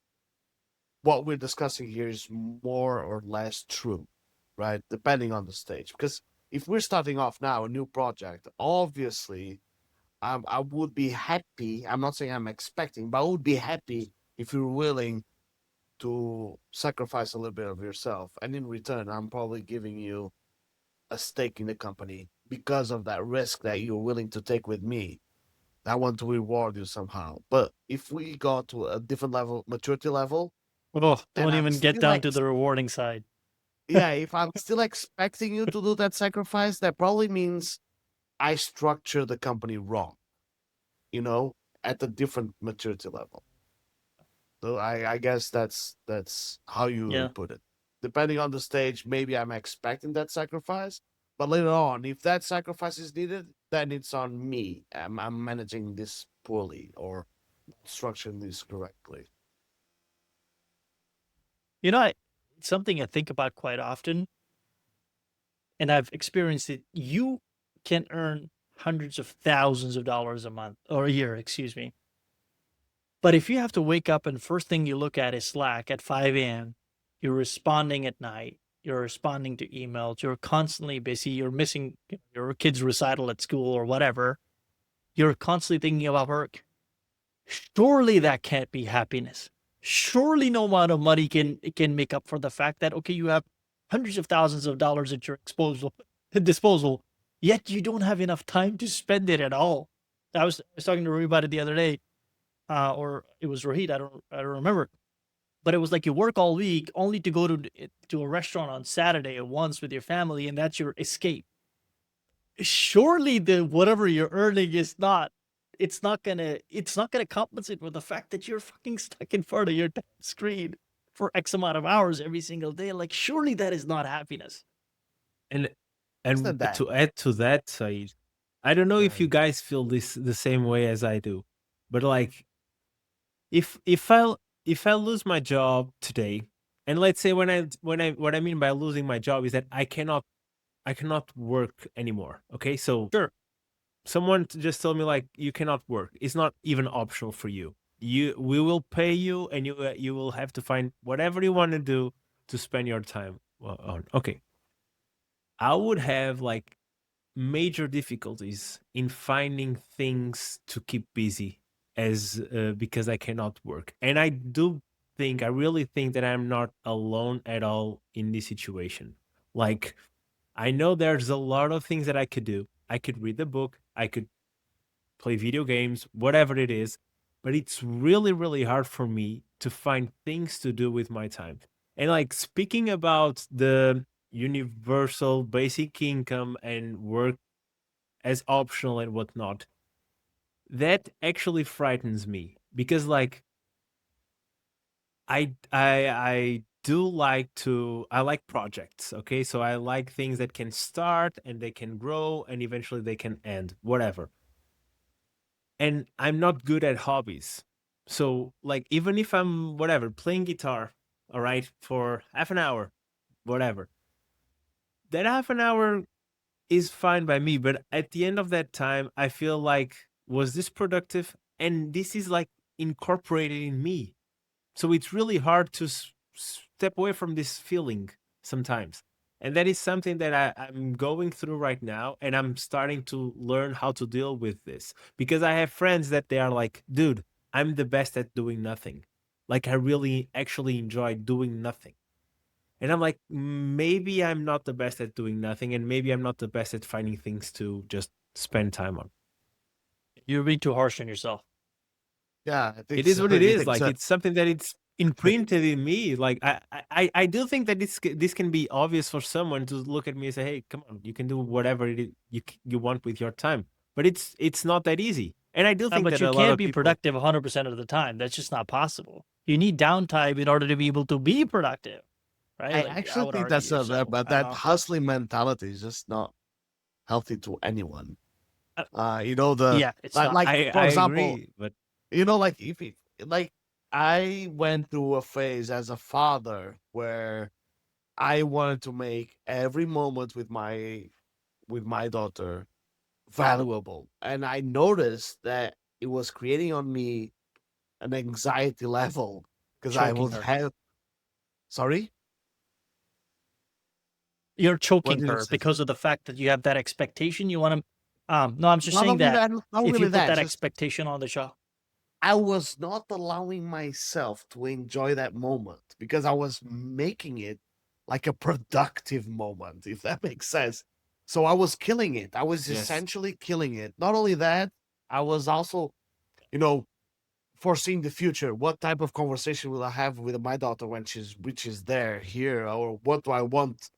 [SPEAKER 2] what we're discussing here is more or less true, right? Depending on the stage. Because if we're starting off now a new project, obviously I would be happy. I'm not saying I'm expecting, but I would be happy if you're willing to sacrifice a little bit of yourself. And in return, I'm probably giving you a stake in the company because of that risk that you're willing to take with me. I want to reward you somehow. But if we go to a different level, maturity level,
[SPEAKER 1] Oh,
[SPEAKER 2] and
[SPEAKER 1] don't
[SPEAKER 2] I'm
[SPEAKER 1] even get
[SPEAKER 2] still
[SPEAKER 1] down to the rewarding side.
[SPEAKER 2] yeah, if I'm still expecting you to do that sacrifice, that probably means I structure the company wrong, you know, at a different maturity level. So I guess that's how you
[SPEAKER 1] Yeah.
[SPEAKER 2] would put it. Depending on the stage, maybe I'm expecting that sacrifice, but later on, if that sacrifice is needed, then it's on me. I'm managing this poorly or structuring this correctly.
[SPEAKER 1] You know, it's something I think about quite often, and I've experienced it. You can earn hundreds of thousands of dollars a month or a year, excuse me. But if you have to wake up and first thing you look at is Slack at 5 a.m., you're responding at night, you're responding to emails, you're constantly busy, you're missing your kid's recital at school or whatever, you're constantly thinking about work. Surely that can't be happiness. Surely no amount of money can make up for the fact that okay, you have hundreds of thousands of dollars at your disposal, yet you don't have enough time to spend it at all. I was talking to Rui about it the other day, or it was Rohit. I don't remember. But it was like you work all week only to go to a restaurant on Saturday at once with your family, and that's your escape. Surely the whatever you're earning is not. It's not gonna compensate for the fact that you're fucking stuck in front of your screen for X amount of hours every single day. Like surely that is not happiness.
[SPEAKER 3] And
[SPEAKER 2] Isn't that?
[SPEAKER 3] to add to that, Said, I don't know if you
[SPEAKER 2] Right.
[SPEAKER 3] guys feel this the same way as I do, but like if I lose my job today, and let's say what I mean by losing my job is that I cannot work anymore. Okay, so
[SPEAKER 1] Sure.
[SPEAKER 3] someone just told me like you cannot work. It's not even optional for you. We will pay you, and you will have to find whatever you want to do to spend your time on. Okay, I would have like major difficulties in finding things to keep busy as because I cannot work. And I really think that I'm not alone at all in this situation. Like I know there's a lot of things that I could do. I could read the book, I could play video games, whatever it is, but it's really really hard for me to find things to do with my time. And like speaking about the universal basic income and work as optional and whatnot, that actually frightens me because like I do like to I like projects, okay? So I like things that can start and they can grow and eventually they can end, whatever. And I'm not good at hobbies. So like even if I'm whatever, playing guitar, all right, for half an hour, whatever. That half an hour is fine by me, but at the end of that time, I feel like, was this productive? And this is like incorporated in me. So it's really hard to step away from this feeling sometimes. And that is something that I'm going through right now. And I'm starting to learn how to deal with this because I have friends that they are like, dude, I'm the best at doing nothing. Like, I really actually enjoy doing nothing. And I'm like, maybe I'm not the best at doing nothing, and maybe I'm not the best at finding things to just spend time on.
[SPEAKER 1] You're being too harsh on yourself.
[SPEAKER 2] Yeah, I think
[SPEAKER 3] It is
[SPEAKER 2] so.
[SPEAKER 3] what it
[SPEAKER 2] I
[SPEAKER 3] is.
[SPEAKER 2] think
[SPEAKER 3] Like
[SPEAKER 2] so.
[SPEAKER 3] it's something that it's imprinted in me. Like I do think that this can be obvious for someone to look at me and say, "Hey, come on, you can do whatever you want with your time." But it's not that easy. And I do think
[SPEAKER 1] But
[SPEAKER 3] that
[SPEAKER 1] you
[SPEAKER 3] a lot
[SPEAKER 1] can't
[SPEAKER 3] of
[SPEAKER 1] be
[SPEAKER 3] people.
[SPEAKER 1] productive 100% of the time. That's just not possible. You need downtime in order to be able to be productive, right?
[SPEAKER 2] I
[SPEAKER 1] Like I
[SPEAKER 2] actually
[SPEAKER 1] would
[SPEAKER 2] think that's
[SPEAKER 1] argue.
[SPEAKER 2] a
[SPEAKER 1] So
[SPEAKER 2] but
[SPEAKER 1] I don't
[SPEAKER 2] that
[SPEAKER 1] know.
[SPEAKER 2] hustling mentality is just not healthy to anyone.
[SPEAKER 1] Uh,
[SPEAKER 2] You know the
[SPEAKER 1] yeah, it's not.
[SPEAKER 2] for
[SPEAKER 3] I
[SPEAKER 2] example,
[SPEAKER 3] agree, but
[SPEAKER 2] you know, like if it, like I went through a phase as a father where I wanted to make every moment with my with my daughter valuable. And I noticed that it was creating on me an anxiety level because I
[SPEAKER 1] Choking
[SPEAKER 2] would
[SPEAKER 1] her.
[SPEAKER 2] have. Sorry?
[SPEAKER 1] You're
[SPEAKER 2] What
[SPEAKER 1] choking
[SPEAKER 2] did you
[SPEAKER 1] her
[SPEAKER 2] say?
[SPEAKER 1] because of the fact that you have that expectation. You want to. No, I'm just
[SPEAKER 2] Not
[SPEAKER 1] saying
[SPEAKER 2] only
[SPEAKER 1] that
[SPEAKER 2] that, not
[SPEAKER 1] if
[SPEAKER 2] really
[SPEAKER 1] you put
[SPEAKER 2] that,
[SPEAKER 1] that
[SPEAKER 2] just
[SPEAKER 1] expectation on the child,
[SPEAKER 2] I was not allowing myself to enjoy that moment because I was making it like a productive moment, if that makes sense. So I was killing it. I was
[SPEAKER 3] Yes.
[SPEAKER 2] essentially killing it. Not only that, I was also, you know, foreseeing the future. What type of conversation will I have with my daughter when which is there here, or what do I want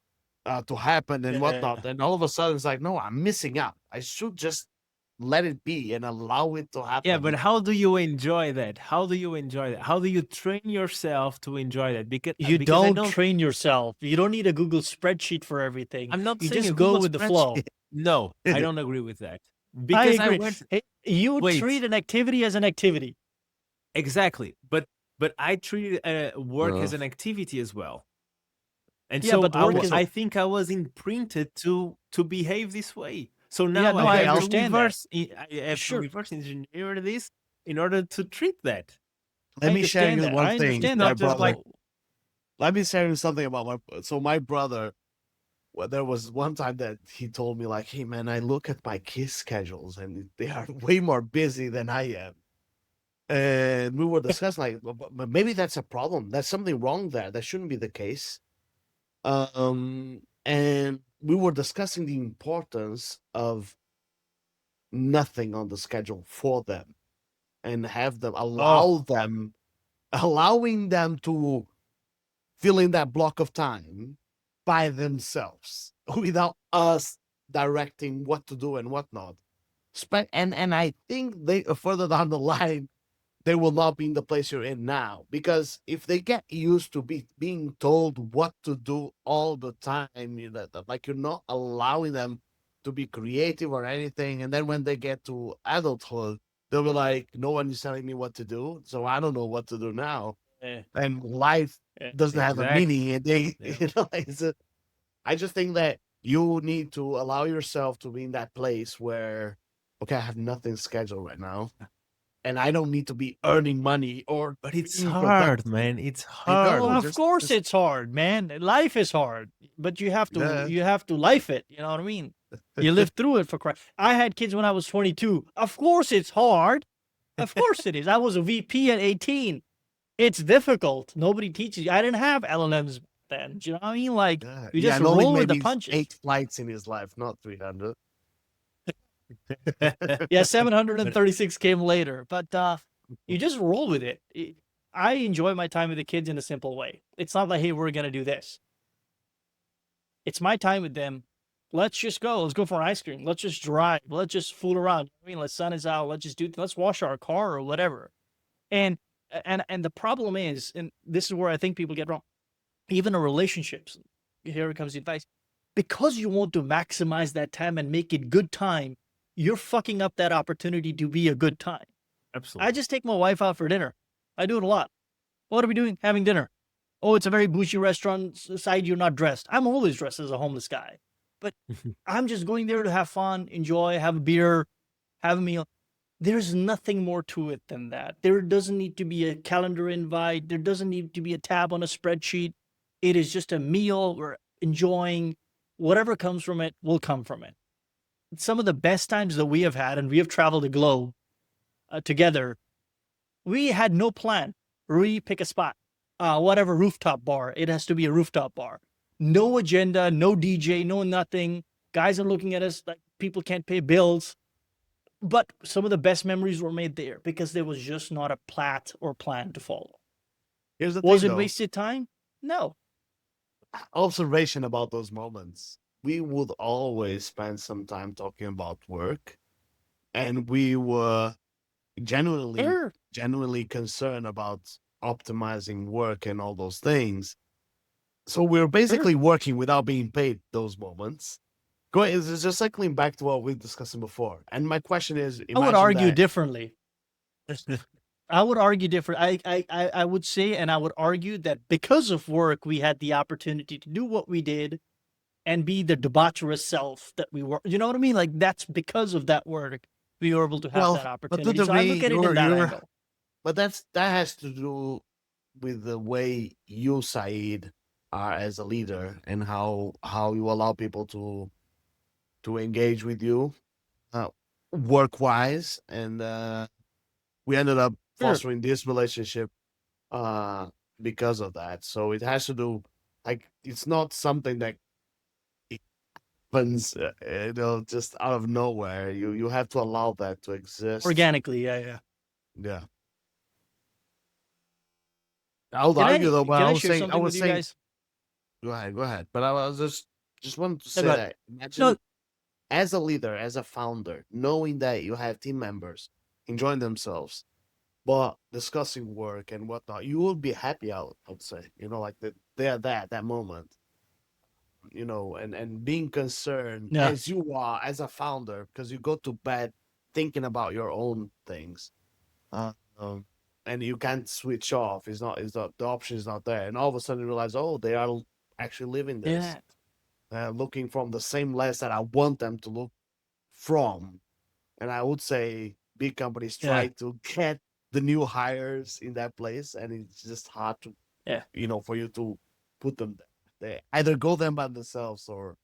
[SPEAKER 2] to happen and whatnot?
[SPEAKER 1] yeah,
[SPEAKER 2] And all of a sudden, it's like, no, I'm missing out. I should just let it be and allow it to
[SPEAKER 3] Yeah,
[SPEAKER 2] happen.
[SPEAKER 3] but how do you enjoy that? How do you enjoy that? How do you train yourself to enjoy that?
[SPEAKER 1] you
[SPEAKER 3] Because I
[SPEAKER 1] don't
[SPEAKER 3] don't.
[SPEAKER 1] train yourself. You don't need a Google spreadsheet for everything.
[SPEAKER 3] I'm not
[SPEAKER 1] You
[SPEAKER 3] saying a
[SPEAKER 1] just go
[SPEAKER 3] Google
[SPEAKER 1] with the flow.
[SPEAKER 3] spreadsheet. No, I don't agree with that.
[SPEAKER 1] I
[SPEAKER 3] Because I
[SPEAKER 1] agree.
[SPEAKER 3] went.
[SPEAKER 1] Hey, you
[SPEAKER 3] Wait,
[SPEAKER 1] treat an activity as an activity.
[SPEAKER 3] exactly. But I treat work
[SPEAKER 2] Uh,
[SPEAKER 3] as an activity as well. And
[SPEAKER 1] Yeah,
[SPEAKER 3] so
[SPEAKER 1] but work is.
[SPEAKER 3] I think I was imprinted to behave this way. So
[SPEAKER 1] Yeah,
[SPEAKER 3] now
[SPEAKER 1] no,
[SPEAKER 3] I
[SPEAKER 1] I
[SPEAKER 3] have to
[SPEAKER 1] understand that.
[SPEAKER 3] I have to
[SPEAKER 1] Sure,
[SPEAKER 3] reverse engineer this in order to treat that.
[SPEAKER 2] Let
[SPEAKER 1] I
[SPEAKER 2] me share
[SPEAKER 1] understand
[SPEAKER 2] you
[SPEAKER 1] that.
[SPEAKER 2] one
[SPEAKER 1] I
[SPEAKER 2] thing,
[SPEAKER 3] It's
[SPEAKER 1] understand
[SPEAKER 2] my
[SPEAKER 3] not
[SPEAKER 1] that.
[SPEAKER 3] just like
[SPEAKER 2] brother.
[SPEAKER 1] But
[SPEAKER 2] Let me share you something about my brother. Well, there was one time that he told me like, "Hey man, I look at my kids' schedules and they are way more busy than I am." And we were discussing like, but maybe that's a problem. There's something wrong there. That shouldn't be the case. And we were discussing the importance of nothing on the schedule for them and have them
[SPEAKER 1] oh,
[SPEAKER 2] allowing them to fill in that block of time by themselves without us directing what to do and whatnot. And I think they further down the line they will not be in the place you're in now because if they get used to being told what to do all the time, like you're not allowing them to be creative or anything, and then when they get to adulthood, they'll be like, "No one is telling me what to do, so I don't know what to do now."
[SPEAKER 1] eh,
[SPEAKER 2] And life
[SPEAKER 1] eh.
[SPEAKER 2] doesn't have a
[SPEAKER 3] exactly.
[SPEAKER 2] meaning, and they,
[SPEAKER 3] Yeah.
[SPEAKER 2] I just think that you need to allow yourself to be in that place where, okay, I have nothing scheduled right now and I don't need to be earning money or
[SPEAKER 3] But it's
[SPEAKER 2] being
[SPEAKER 3] hard,
[SPEAKER 2] productive.
[SPEAKER 3] man. It's
[SPEAKER 2] I
[SPEAKER 3] hard.
[SPEAKER 2] know,
[SPEAKER 1] Of course
[SPEAKER 2] just
[SPEAKER 1] it's hard, man. Life is hard, but
[SPEAKER 2] yeah.
[SPEAKER 1] you have to life it. You know what I mean? You live through it for Christ. I had kids when I was 22. Of course it's hard. Of course it is. I was a VP at 18. It's difficult. Nobody teaches you. I didn't have LLMs then. Do you know what I mean? Like
[SPEAKER 2] Yeah,
[SPEAKER 1] you
[SPEAKER 2] yeah,
[SPEAKER 1] just
[SPEAKER 2] and only
[SPEAKER 1] roll with the
[SPEAKER 2] maybe
[SPEAKER 1] punches.
[SPEAKER 2] 8 flights in his life, not 300.
[SPEAKER 1] Yeah, 736 came later, but you just roll with it. I enjoy my time with the kids in a simple way. It's not like, hey, we're gonna do this. It's my time with them. Let's just go. Let's go for ice cream. Let's just drive. Let's just fool around. I mean, the sun is out. Let's just let's wash our car or whatever. And and the problem is, and this is where I think people get wrong, even in relationships, here comes the advice. Because you want to maximize that time and make it good time, you're fucking up that opportunity to be a good time. I
[SPEAKER 3] Absolutely.
[SPEAKER 1] just take my wife out for dinner. I do it a lot. What are we doing? Having dinner. Oh, it's a very bougie restaurant. Side, you're not dressed. I'm always dressed as a homeless guy. But I'm just going there to have fun, enjoy, have a beer, have a meal. There's nothing more to it than that. There doesn't need to be a calendar invite. There doesn't need to be a tab on a spreadsheet. It is just a meal. We're enjoying. Whatever comes from it will come from it. Some of the best times that we have had, and we have traveled the globe together, we had no plan. We pick a spot, whatever rooftop bar. It has to be a rooftop bar. No agenda, no DJ, no nothing. Guys are looking at us like people can't pay bills. But some of the best memories were made there because there was just not a plat or plan to follow.
[SPEAKER 2] Here's the
[SPEAKER 1] Was
[SPEAKER 2] thing
[SPEAKER 1] it
[SPEAKER 2] though,
[SPEAKER 1] wasted time? No.
[SPEAKER 2] observation about those moments. We would always spend some time talking about work, and we were genuinely
[SPEAKER 1] Sure.
[SPEAKER 2] genuinely concerned about optimizing work and all those things. So we're basically working without being paid those moments. Go ahead, it's just cycling back to what we discussed before. And my question is,
[SPEAKER 1] I would
[SPEAKER 2] imagine
[SPEAKER 1] argue
[SPEAKER 2] that
[SPEAKER 1] differently. I would argue different. I would say, and I would argue that because of work, we had the opportunity to do what we did and be the debaucherous self that we were. You know what I mean? Like that's because of that work we were able to have that
[SPEAKER 2] But to
[SPEAKER 1] opportunity. So I
[SPEAKER 2] degree,
[SPEAKER 1] look at it in that angle.
[SPEAKER 2] but that has to do with the way you, Saeed, are as a leader and how you allow people to engage with you, work wise, and we ended up
[SPEAKER 1] Sure.
[SPEAKER 2] fostering this relationship because of that. So it has to do, like, it's not something that happens, just out of nowhere. You have to allow that to exist
[SPEAKER 1] Organically. Yeah.
[SPEAKER 2] Yeah. I would argue though, but
[SPEAKER 1] Can
[SPEAKER 2] I
[SPEAKER 1] I
[SPEAKER 2] was
[SPEAKER 1] share
[SPEAKER 2] saying,
[SPEAKER 1] something with you guys?
[SPEAKER 2] go ahead. But I was just wanted to
[SPEAKER 1] No,
[SPEAKER 2] say
[SPEAKER 1] go
[SPEAKER 2] that
[SPEAKER 1] ahead.
[SPEAKER 2] imagine
[SPEAKER 1] No,
[SPEAKER 2] as a leader, as a founder, knowing that you have team members enjoying themselves, but discussing work and whatnot, you will be happy out, I would say. Like they're that moment, and being concerned
[SPEAKER 1] yeah.
[SPEAKER 2] as you are as a founder, because you go to bed thinking about your own things. Uh, um, and you can't switch off. It's not the option is not there. And all of a sudden you realize, oh, they are actually living this,
[SPEAKER 1] Yeah.
[SPEAKER 2] looking from the same lens that I want them to look from. And I would say big companies try
[SPEAKER 1] Yeah.
[SPEAKER 2] to get the new hires in that place, and it's just hard to,
[SPEAKER 1] Yeah.
[SPEAKER 2] for you to put them there. They either go them by themselves or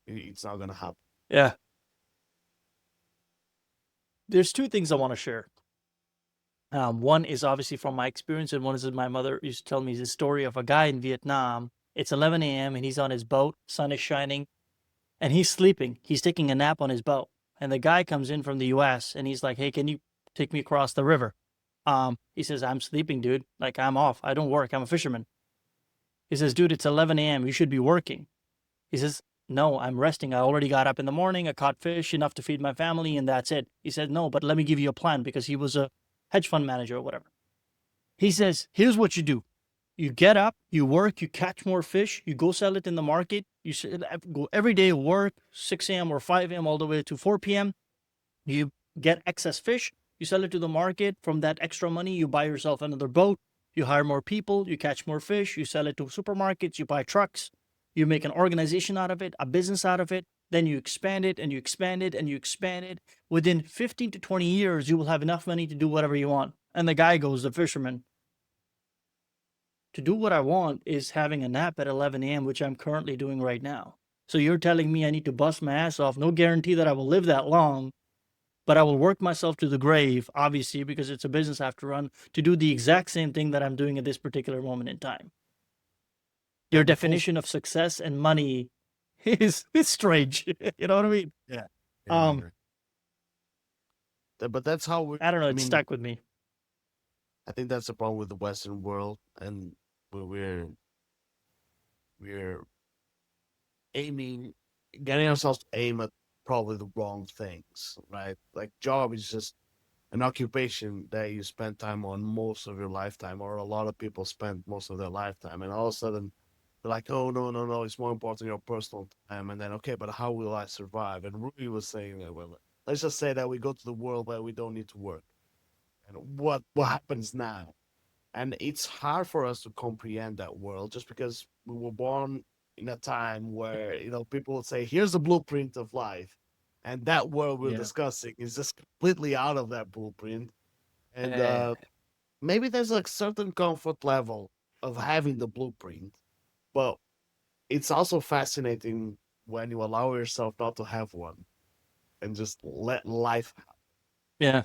[SPEAKER 2] it's not gonna happen.
[SPEAKER 1] Yeah. There's two things I want to share. One is obviously from my experience, and one is my mother used to tell me the story of a guy in Vietnam. It's 11 a.m. and he's on his boat, sun is shining, and he's sleeping. He's taking a nap on his boat. And the guy comes in from the US and he's like, hey, can you take me across the river? He says, I'm sleeping, dude. Like, I'm off. I don't work. I'm a fisherman. He says, dude, it's 11 a.m. You should be working. He says, no, I'm resting. I already got up in the morning. I caught fish enough to feed my family, and that's it. He said, no, but let me give you a plan, because he was a hedge fund manager or whatever. He says, here's what you do. You get up, you work, you catch more fish, you go sell it in the market. You go every day, work 6 a.m. or 5 a.m. all the way to 4 p.m. You get excess fish, you sell it to the market. From that extra money, you buy yourself another boat, you hire more people, you catch more fish, you sell it to supermarkets, you buy trucks, you make an organization out of it, a business out of it. Then you expand it and you expand it and you expand it. Within 15 to 20 years, you will have enough money to do whatever you want. And the guy goes, the fisherman, to do what I want is having a nap at 11 a.m., which I'm currently doing right now. So you're telling me I need to bust my ass off. No guarantee that I will live that long, but I will work myself to the grave, obviously, because it's a business I have to run, to do the exact same thing that I'm doing at this particular moment in time. Your definition of success and money is strange. You know what I mean?
[SPEAKER 2] Yeah. But that's how
[SPEAKER 1] I don't know. It's stuck with me.
[SPEAKER 2] I think that's the problem with the Western world, and we're getting ourselves to aim at probably the wrong things, right? Like, job is just an occupation that you spend time on most of your lifetime, or a lot of people spend most of their lifetime, and all of a sudden they're like, oh, no, it's more important your personal time. And then, okay, but how will I survive? And Rui was saying that, well, let's just say that we go to the world where we don't need to work. And what happens now? And it's hard for us to comprehend that world, just because we were born in a time where, people would say, here's the blueprint of life. And that world we're discussing is just completely out of that blueprint. And maybe there's a certain comfort level of having the blueprint, but it's also fascinating when you allow yourself not to have one and just let life happen.
[SPEAKER 1] Yeah.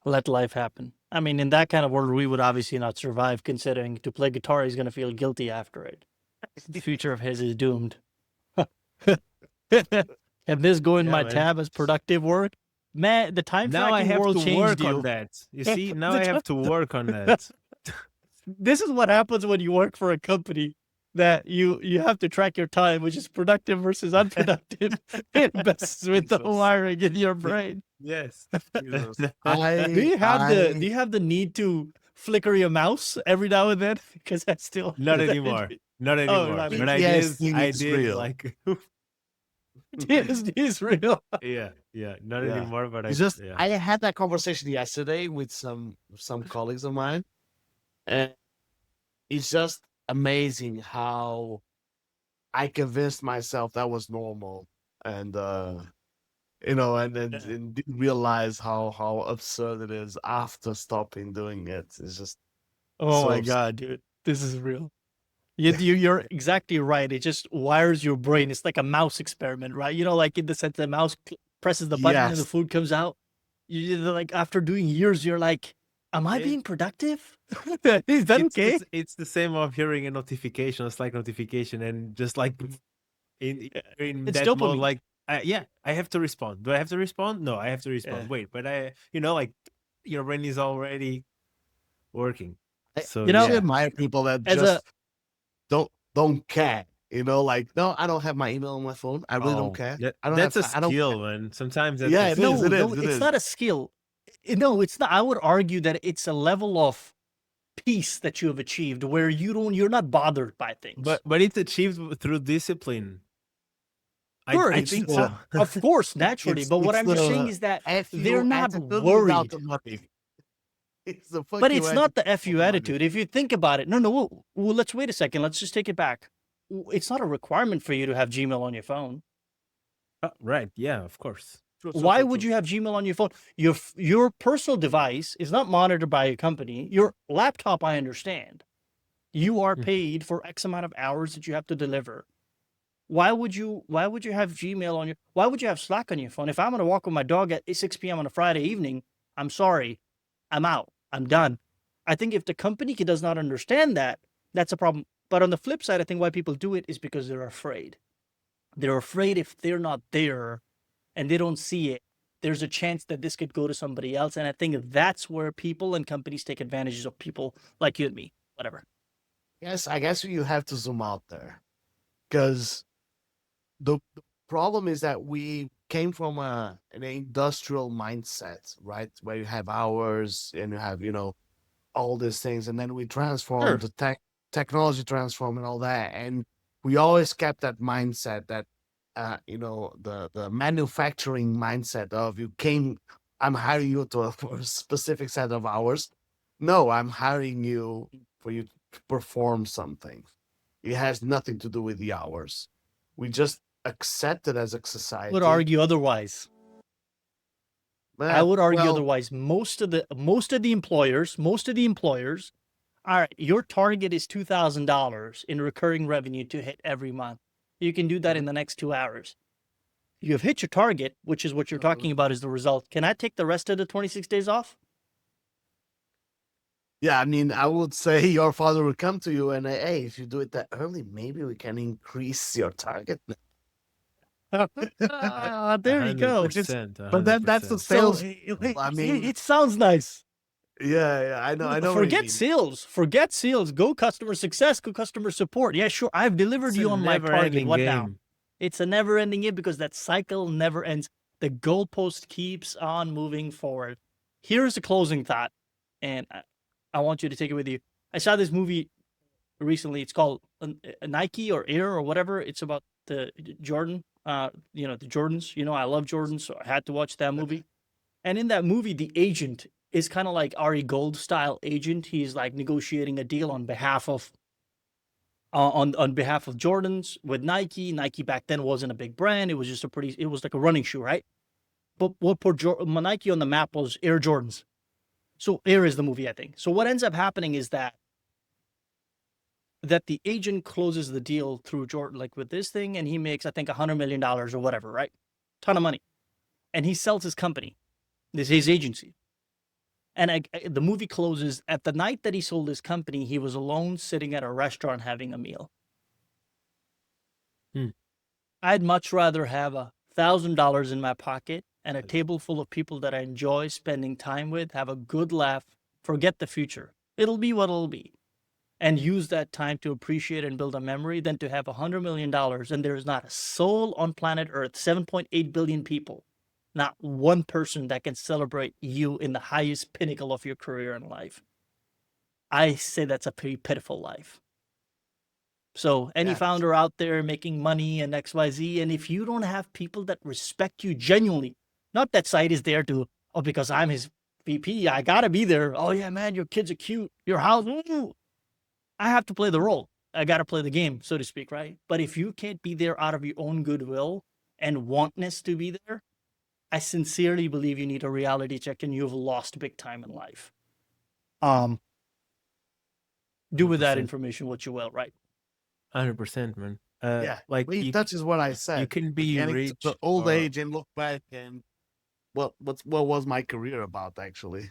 [SPEAKER 1] Let life happen. I mean, in that kind of world, we would obviously not survive, considering to play guitar, he's going to feel guilty after it. The future of his is doomed. Can this go in my tab as productive work? Man, the time
[SPEAKER 3] now I
[SPEAKER 1] tracking
[SPEAKER 3] have
[SPEAKER 1] world
[SPEAKER 3] to
[SPEAKER 1] changed
[SPEAKER 3] work
[SPEAKER 1] you.
[SPEAKER 3] on that. You see, now I have to work on that.
[SPEAKER 1] This is what happens when you work for a company, that you have to track your time, which is productive versus unproductive. It messes with the wiring in your brain.
[SPEAKER 3] Yes.
[SPEAKER 1] Do you have the need to flicker your mouse every now and then? Because I still
[SPEAKER 3] not anymore. Not anymore.
[SPEAKER 1] not
[SPEAKER 3] But I did
[SPEAKER 2] real.
[SPEAKER 3] like
[SPEAKER 1] it is real.
[SPEAKER 3] yeah, not anymore. But
[SPEAKER 2] I had that conversation yesterday with some colleagues of mine, and it's just amazing how I convinced myself that was normal, and you know, and didn't realize how absurd it is after stopping doing it. It's just
[SPEAKER 1] Oh
[SPEAKER 2] so
[SPEAKER 1] my
[SPEAKER 2] absurd.
[SPEAKER 1] God, dude. This is real. You're exactly right. It just wires your brain. It's like a mouse experiment, right? You know, like in the sense the mouse presses the button and the
[SPEAKER 2] Yes,
[SPEAKER 1] food comes out. You're like, after doing years, you're like, am I
[SPEAKER 3] It,
[SPEAKER 1] being productive? Is that okay?
[SPEAKER 3] it's the same of hearing a notification, a Slack notification, and just like in
[SPEAKER 1] It's
[SPEAKER 3] that mode,
[SPEAKER 1] dopamine.
[SPEAKER 3] like yeah, I have to respond. Do I have to respond? No, I have to
[SPEAKER 1] Yeah.
[SPEAKER 3] respond. Wait, but like your brain is already working.
[SPEAKER 2] I
[SPEAKER 3] So
[SPEAKER 1] You know,
[SPEAKER 2] actually
[SPEAKER 3] yeah,
[SPEAKER 2] admire people that
[SPEAKER 1] as a
[SPEAKER 2] just don't care. You know, like no, I don't have my email on my phone. I really don't
[SPEAKER 3] oh,
[SPEAKER 2] care.
[SPEAKER 3] that
[SPEAKER 2] I don't have.
[SPEAKER 3] that's a
[SPEAKER 2] I don't.
[SPEAKER 3] skill, man. Sometimes that's a
[SPEAKER 2] Yeah, it is.
[SPEAKER 3] skill.
[SPEAKER 2] It
[SPEAKER 1] no,
[SPEAKER 2] is. It
[SPEAKER 1] it's
[SPEAKER 2] is.
[SPEAKER 1] not a skill. No, it's not. I would argue that it's a level of peace that you have achieved where you're not bothered by things.
[SPEAKER 3] But it's achieved through discipline.
[SPEAKER 1] Sure,
[SPEAKER 3] I
[SPEAKER 2] It's
[SPEAKER 3] think
[SPEAKER 2] the
[SPEAKER 3] so.
[SPEAKER 1] of course, naturally. But what
[SPEAKER 2] it's
[SPEAKER 1] I'm just saying
[SPEAKER 2] the
[SPEAKER 1] is that they're
[SPEAKER 2] FU
[SPEAKER 1] not
[SPEAKER 2] attitude without
[SPEAKER 1] worried.
[SPEAKER 2] the money. It's the fuck
[SPEAKER 1] But
[SPEAKER 2] you
[SPEAKER 1] it's not
[SPEAKER 2] attitude
[SPEAKER 1] the
[SPEAKER 2] without
[SPEAKER 1] FU
[SPEAKER 2] the money.
[SPEAKER 1] attitude. If you think about it, no, well, let's wait a second. Let's just take it back. It's not a requirement for you to have Gmail on your phone.
[SPEAKER 3] Right. Yeah, of course.
[SPEAKER 1] Why would you have Gmail on your phone? Your personal device is not monitored by a company. Your laptop, I understand. You are
[SPEAKER 3] Mm.
[SPEAKER 1] paid for X amount of hours that you have to deliver. Why would you have Gmail on your why would you have Slack on your phone? If I'm gonna walk with my dog at 6 p.m. on a Friday evening, I'm sorry. I'm out. I'm done. I think if the company does not understand that, that's a problem. But on the flip side, I think why people do it is because they're afraid. They're afraid if they're not there and they don't see it, there's a chance that this could go to somebody else. And I think that's where people and companies take advantages of people like you and me, whatever.
[SPEAKER 2] Yes, I guess you have to zoom out there because the problem is that we came from an industrial mindset, right? Where you have hours and you have, you know, all these things, and then we transformed
[SPEAKER 3] Sure.
[SPEAKER 2] the technology transform and all that, and we always kept that mindset that you know, the manufacturing mindset of I'm hiring you for a specific set of hours. No, I'm hiring you for you to perform something. It has nothing to do with the hours. We just accept it as a
[SPEAKER 1] I would
[SPEAKER 2] society.
[SPEAKER 1] argue otherwise. I would argue
[SPEAKER 2] Well,
[SPEAKER 1] otherwise. Most of the employers, all right, your target is $2,000 in recurring revenue to hit every month. You can do that in the next 2 hours. You have hit your target, which is what you're talking about is the result. Can I take the rest of the 26 days off?
[SPEAKER 2] yeah, I mean, I would say your father would come to you and hey, if you do it that early, maybe we can increase your target.
[SPEAKER 1] There you go.
[SPEAKER 3] 100%.
[SPEAKER 2] But then that's the
[SPEAKER 3] 100%.
[SPEAKER 2] sales.
[SPEAKER 1] So
[SPEAKER 2] I mean,
[SPEAKER 1] it sounds nice.
[SPEAKER 2] yeah, I know what you
[SPEAKER 1] Forget
[SPEAKER 2] mean.
[SPEAKER 1] sales. Forget sales. Go customer success. Go customer support. Yeah, sure. I've delivered
[SPEAKER 3] It's
[SPEAKER 1] you
[SPEAKER 3] a
[SPEAKER 1] on my target.
[SPEAKER 3] never-ending
[SPEAKER 1] What now?
[SPEAKER 3] game.
[SPEAKER 1] It's a never-ending game because that cycle never ends. The goalpost keeps on moving forward. Here's a closing thought, and I want you to take it with you. I saw this movie recently. It's called Nike or Air or whatever. It's about the Jordan. You know, the Jordans. You know, I love Jordans, so I had to watch that movie. And in that movie, the agent is kind of like Ari Gold style agent. He's like negotiating a deal on behalf of on behalf of Jordans with Nike. Nike back then wasn't a big brand. It was just it was like a running shoe, right? But what put Nike on the map was Air Jordans. So Air is the movie, I think. So what ends up happening is that the agent closes the deal through Jordan, like with this thing, and he makes, I think, $100 million or whatever, right? Ton of money. And he sells his company, his agency. And the movie closes at the night that he sold his company, he was alone sitting at a restaurant having a meal. I'd much rather have $1,000 in my pocket and a table full of people that I enjoy spending time with, have a good laugh, forget the future. It'll be what it'll be. And use that time to appreciate and build a memory than to have $100 million and there is not a soul on planet Earth, 7.8 billion people, not one person that can celebrate you in the highest pinnacle of your career in life. I say that's a pretty pitiful life. So any founder out there making money and XYZ, and if you don't have people that respect you genuinely, not that site is there to, oh, because I'm his VP, I gotta be there. Oh yeah, man, your kids are cute. Your house, I have to play the role. I got to play the game, so to speak, right? But if you can't be there out of your own goodwill and wantness to be there, I sincerely believe you need a reality check and you've lost big time in life. Do with that
[SPEAKER 3] 100%.
[SPEAKER 1] information what you will, right?
[SPEAKER 3] 100%, man.
[SPEAKER 2] Like that is what I said.
[SPEAKER 3] You can be
[SPEAKER 2] Getting
[SPEAKER 3] rich
[SPEAKER 2] to the old
[SPEAKER 3] or-
[SPEAKER 2] age and look back and what was my career about actually?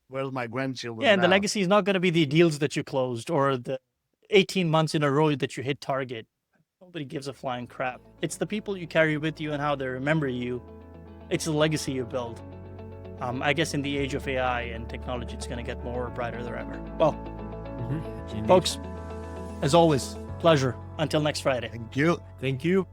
[SPEAKER 2] Where's my grandchildren?
[SPEAKER 1] Yeah, and the
[SPEAKER 2] now?
[SPEAKER 1] legacy is not going to be the deals that you closed or the 18 months in a row that you hit target. Nobody gives a flying crap. It's the people you carry with you and how they remember you. It's the legacy you build. I guess in the age of AI and technology, it's going to get more brighter than ever. Well,
[SPEAKER 3] Indeed.
[SPEAKER 1] folks, as always, pleasure. Until next Friday.
[SPEAKER 2] Thank you.
[SPEAKER 3] Thank you.